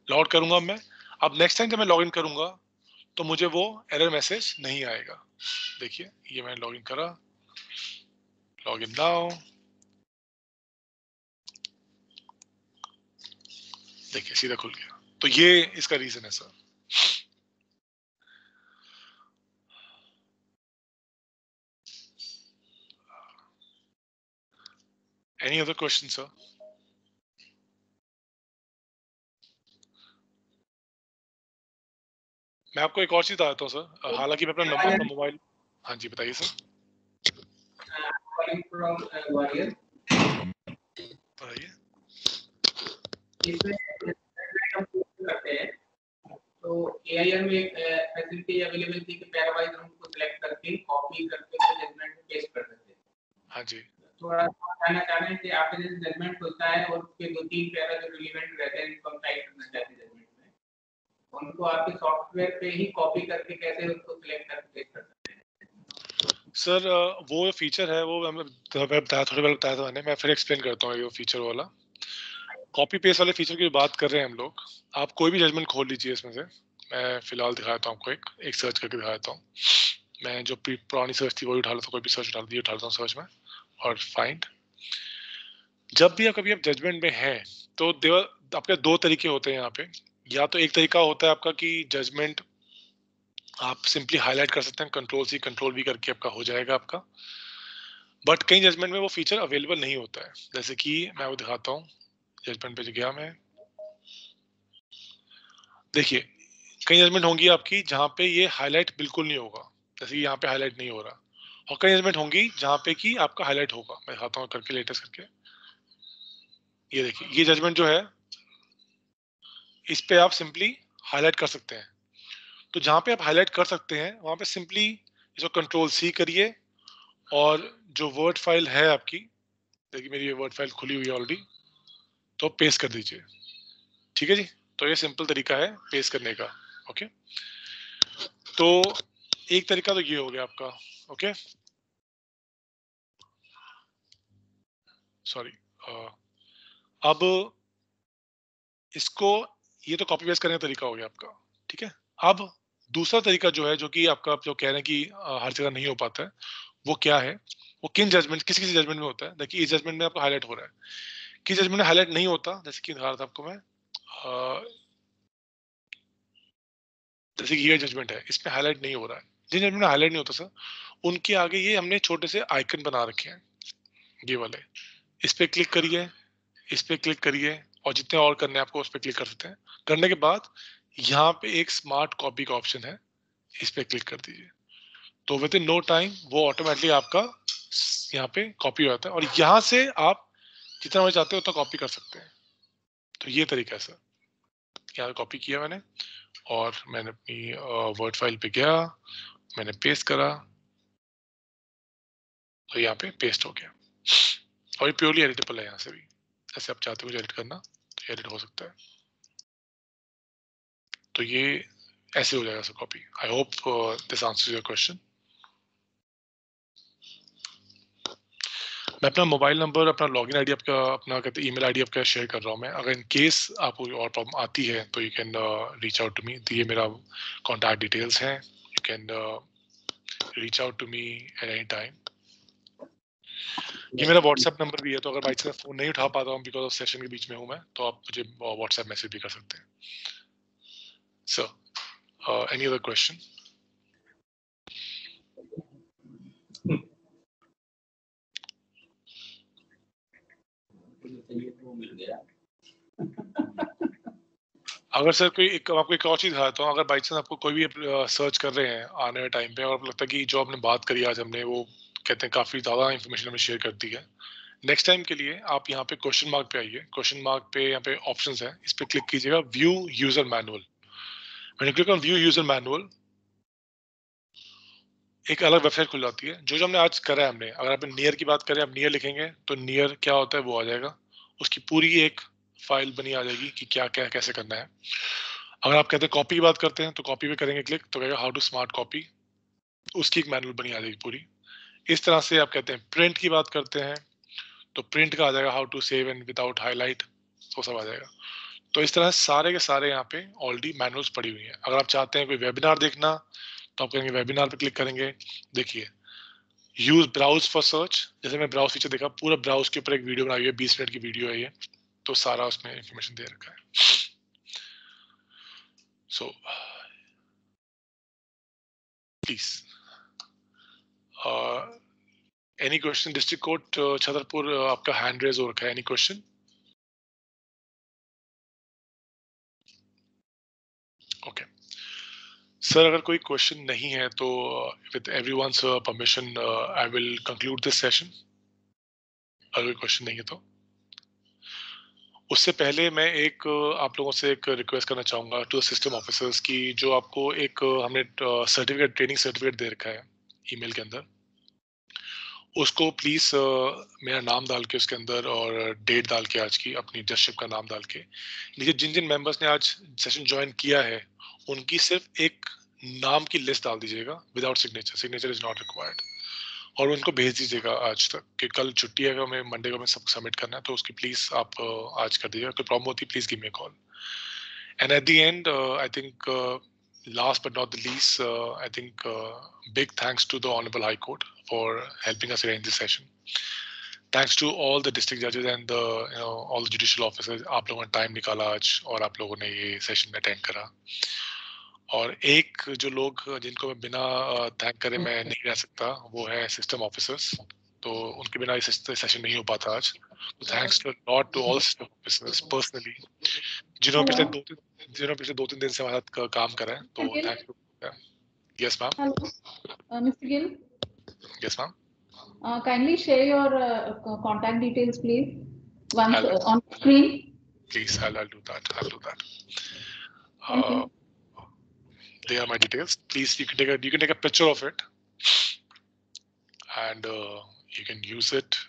लॉग आउट करूंगा मैं। अब नेक्स्ट टाइम जब मैं लॉग इन करूंगा तो मुझे वो एरर मैसेज नहीं आएगा। देखिए ये मैंने लॉग इन करा, लॉग इन नाउ, देखिए सीधा खुल गया। तो ये इसका रीजन है sir. Any other question sir? मैं आपको एक और चीज बताता हूँ सर, हालांकि मैं अपना नंबर मोबाइल, हाँ जी बताइए सर। बताइए। इसमें करते हैं तो एआईआर में एक फैसिलिटी अवेलेबल थी कि पैरावाइज हम उसको सिलेक्ट करके कॉपी करके जजमेंट में पेस्ट कर सकते हैं। हाँ जी। थोड़ा बताना चाह रहे हैं कि आपके जैसे जजमेंट होता है और उसके 2-3 पैरा जो रिलेवेंट रहते हैं इनको हम टाइप करना चाहते हैं जजमेंट में, उनको आपके सॉफ्टवेयर पे ही कॉपी करके कैसे उसको सिलेक्ट करके पेस्ट कर सकते हैं? सर वो फीचर है, वो हमें थोड़ी बार बताया था मैंने, मैं फिर एक्सप्लेन करता हूँ। ये फीचर वाला कॉपी पेस्ट वाले फीचर की बात कर रहे हैं हम लोग। आप कोई भी जजमेंट खोल लीजिए इसमें से। मैं फिलहाल दिखाता हूँ आपको, एक सर्च करके दिखाता हूँ। मैं जो पुरानी सर्च थी वही उठा लेता हूँ, कोई भी सर्च उठा लेता हूँ सर्च में, और फाइंड। जब भी आप कभी आप जजमेंट में हैं तो आपके दो तरीके होते हैं यहाँ पे। या तो एक तरीका होता है आपका कि जजमेंट आप सिंपली हाईलाइट कर सकते हैं, कंट्रोल सी कंट्रोल वी करके आपका हो जाएगा आपका। बट कई जजमेंट में वो फीचर अवेलेबल नहीं होता है। जैसे कि मैं वो दिखाता हूँ, जजमेंट पे गया मैं। देखिए कई जजमेंट होंगी आपकी जहाँ पे ये हाईलाइट बिल्कुल नहीं होगा, जैसे यहाँ पे हाईलाइट नहीं हो रहा। और कई जजमेंट होंगी जहाँ पे कि आपका हाईलाइट होगा। मैं दिखाता हूँ करके, लेटेस्ट करके। ये देखिए ये जजमेंट जो है, इस पे आप सिंपली हाईलाइट कर सकते हैं। तो जहाँ पे आप हाईलाइट कर सकते हैं वहां पे सिंपली इसको कंट्रोल सी करिए, और जो वर्ड फाइल है आपकी, देखिए मेरी ये वर्ड फाइल खुली हुई है ऑलरेडी, तो पेस्ट कर दीजिए। ठीक है जी। तो ये सिंपल तरीका है पेस्ट करने का। ओके, तो एक तरीका तो ये हो गया आपका। Okay sorry. अब इसको, ये तो कॉपी पेस्ट करने का तरीका हो गया आपका। ठीक है। अब दूसरा तरीका जो है, जो कि आपका आप जो कह रहे हैं कि हर जगह नहीं हो पाता है, वो क्या है? वो किन जजमेंट, किसी किसी जजमेंट में होता है। देखिए इस जजमेंट में आपको हाईलाइट हो रहा है, किस जजमेंट में हाईलाइट नहीं होता। जैसे कि दिखा रहा था आपको मैं, जैसे कि ये जजमेंट है, इसमें हाईलाइट नहीं हो रहा है। जिन जजमेंट में हाईलाइट नहीं होता सर, उनके आगे ये हमने छोटे से आइकन बना रखे हैं, ये वाले। इस पे क्लिक करिए, इस पे क्लिक करिए, और जितने और करने हैं आपको उस पे क्लिक कर सकते हैं। करने के बाद यहाँ पे एक स्मार्ट कॉपी का ऑप्शन है, इस पे क्लिक कर दीजिए। तो विद इन नो टाइम वो ऑटोमेटिकली आपका यहाँ पे कॉपी हो जाता है, और यहाँ से आप जितना मैं चाहते हो उतना कॉपी कर सकते हैं। तो ये तरीका है सर। यहाँ कॉपी किया मैंने, और मैंने अपनी वर्ड फाइल पे गया, मैंने पेस्ट करा, तो यहाँ पे पेस्ट हो गया। और ये प्योरली एडिटेबल है यहाँ से भी। जैसे आप चाहते हो एडिट करना तो एडिट हो सकता है। तो ये ऐसे हो जाएगा sir copy. I hope this answers your question. मैं अपना मोबाइल नंबर, अपना लॉगिन आईडी, आपका अपना कहते हैं ईमेल आईडी आपका शेयर कर रहा हूँ मैं। अगर इन केस आपको और प्रॉब्लम आती है तो you can reach out to me. तो ये मेरा कॉन्टैक्ट डिटेल्स हैं, you can reach out to me at any time. ये मेरा व्हाट्सएप नंबर भी है, तो अगर बाई चांस फोन नहीं उठा पाता हूँ बिकॉज ऑफ सेशन के बीच में हूँ मैं, तो आप मुझे व्हाट्सएप मैसेज भी कर सकते हैं। Sir any other question? अगर सर कोई आपको एक और चीज दिखाता हूँ, अगर बाई चांस आपको कोई भी सर्च कर रहे हैं आने वाले टाइम पे और आपको लगता है कि जो आपने बात करी आज हमने, वो कहते हैं काफी ज्यादा इन्फॉर्मेशन हमें शेयर कर दी है, नेक्स्ट टाइम के लिए आप यहाँ पे क्वेश्चन मार्क पे आइए। क्वेश्चन मार्क पे यहाँ पे ऑप्शंस है, इस पे क्लिक कीजिएगा, व्यू यूजर मैनुअल। मैंने click on view user manual, एक अलग वेबसाइट खुल जाती है। जो हमने आज करा है हमने, अगर आप नियर की बात करें, आप नियर लिखेंगे तो नियर क्या होता है वो आ जाएगा, उसकी पूरी एक फाइल बनी आ जाएगी कि क्या क्या कैसे करना है। अगर आप कहते हैं कॉपी की बात करते हैं तो कॉपी पे करेंगे क्लिक, तो कहेगा हाउ टू स्मार्ट कॉपी, उसकी एक मैनुअल बनी आ जाएगी पूरी। इस तरह से आप कहते हैं प्रिंट की बात करते हैं तो प्रिंट का आ जाएगा how to save and without highlight, वो सब आ जाएगा। तो इस तरह सारे के सारे यहाँ पे ऑलरेडी मैनुअल्स पड़ी हुई हैं। अगर आप चाहते हैं कोई वेबिनार देखना तो आप कहेंगे वेबिनार पे क्लिक करेंगे, देखिए यूज ब्राउज फॉर सर्च, जैसे मैं ब्राउज फीचर देखा, पूरा ब्राउज के ऊपर एक वीडियो बनाई हुई है, 20 मिनट की वीडियो है ये, तो सारा उसमें इंफॉर्मेशन दे रखा है। So please any question? District court Chhatarpur आपका हैंड रेज हो रखा है, एनी क्वेश्चन? ओके सर, अगर कोई क्वेश्चन नहीं है तो with everyone's permission I will conclude this session. अगर कोई क्वेश्चन नहीं है तो उससे पहले मैं एक आप लोगों से एक रिक्वेस्ट करना चाहूंगा टू सिस्टम ऑफिसर्स की, जो आपको एक हमने सर्टिफिकेट, ट्रेनिंग सर्टिफिकेट दे रखा है ईमेल के अंदर, उसको प्लीज मेरा नाम डाल के उसके अंदर और डेट डाल के, आज की अपनी जजशिप का नाम डाल के नीचे, जिन जिन मेंबर्स ने आज सेशन ज्वाइन किया है उनकी सिर्फ एक नाम की लिस्ट डाल दीजिएगा without signature, signature is not required, और उनको भेज दीजिएगा आज तक, कि कल छुट्टी है, हमें मंडे को हमें सब सबमिट करना है, तो उसकी प्लीज आप आज कर दीजिएगा। कोई प्रॉब्लम होती है please give me a call. And at the and I think last but not the least, I think big thanks to the Honorable High Court for helping us arrange this session. Thanks to all the district judges and the all the judicial officers. आप लोगों ने टाइम निकाला आज और आप लोगों ने ये सेशन अटेंड करा। और एक जो लोग जिनको मैं बिना थैंक करे मैं नहीं रह सकता, वो है सिस्टम ऑफिसर्स, तो उनके बिना ये सेशन नहीं हो पाता आज। तो thanks to lot to all system officers personally, जिन्होंने पिछले 2-3 दिन से हमारे साथ काम करा है, तो thanks to. Yes ma'am. Hello, Mr. Gill. Yes ma'am. Kindly share your contact details, please. Once on screen. Please, I'll do that. I'll do that. Thank you. They are my details. Please, you can take a picture of it, and you can use it.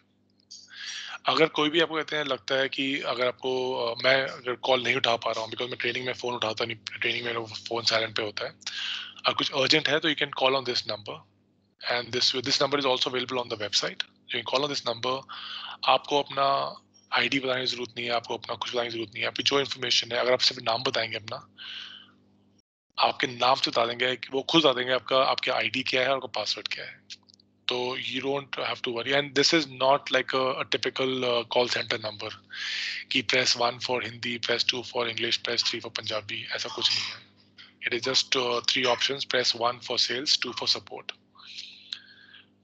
अगर कोई भी आपको कहते हैं लगता है कि अगर आपको मैं अगर कॉल नहीं उठा पा रहा हूँ, बिकॉज मैं ट्रेनिंग में फोन उठाता नहीं, ट्रेनिंग में फोन साइलेंट पे होता है, अगर कुछ अर्जेंट है तो you can call on this number, and this number is also available on the website. You can call on this number. आपको अपना आईडी बताने की जरूरत नहीं है, आपको अपना कुछ बताने की जरूरत नहीं है, आपकी जो इन्फॉर्मेशन है, अगर आप सिर्फ नाम बताएंगे अपना, आपके नाम से बता देंगे, वो खुद बता देंगे आपका आईडी क्या है और आपका पासवर्ड क्या है, तो you don't have to worry. And this is not like a typical call center number कि press 1 for Hindi, press 2 for English, press 3 for Punjabi, ऐसा कुछ नहीं है। It is just 3 options, press 1 for sales, 2 for support.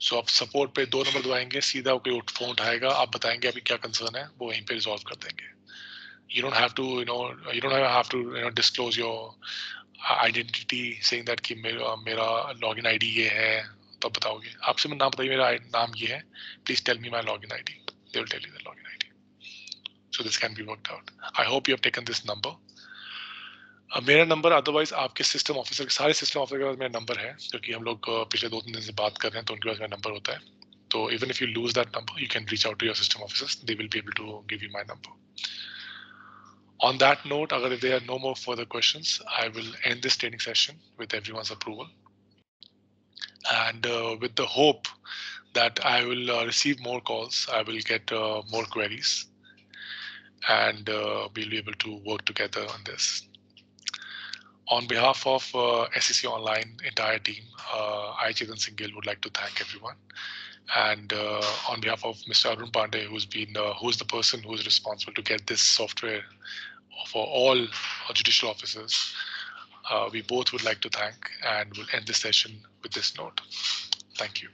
So आप support पे 2 नंबर दबाएंगे, सीधा कोई फोन उठाएगा, आप बताएंगे अभी क्या कंसर्न है, वो वहीं पे रिजॉल्व कर देंगे। You don't have to disclose your identity saying that कि मेरा login ID ये है, तब बताओगे। आपसे मैं नाम बताइए, मेरा नाम ये है, please tell me my login ID, they will tell you the login ID. So this can be worked out. I hope you have taken this number. मेरा नंबर, अदरवाइज आपके सिस्टम ऑफिसर, सारे सिस्टम ऑफिसर के पास मेरा नंबर है, क्योंकि हम लोग पिछले 2-3 दिन से बात कर रहे हैं, तो उनके पास मेरा नंबर होता है। तो even if you lose that number, you can reach out to your system officers, they will be able to give you my number. On that note, if there are no more further questions, I will end this training session with everyone's approval. And with the hope that I will receive more calls, I will get more queries, and we'll be able to work together on this. On behalf of SEC Online entire team, I, Chetan Singh Gill, would like to thank everyone. And on behalf of Mr. Arun Pandey, who's the person who's responsible to get this software for all judicial officers, we both would like to thank, and we'll end this session with this note. Thank you.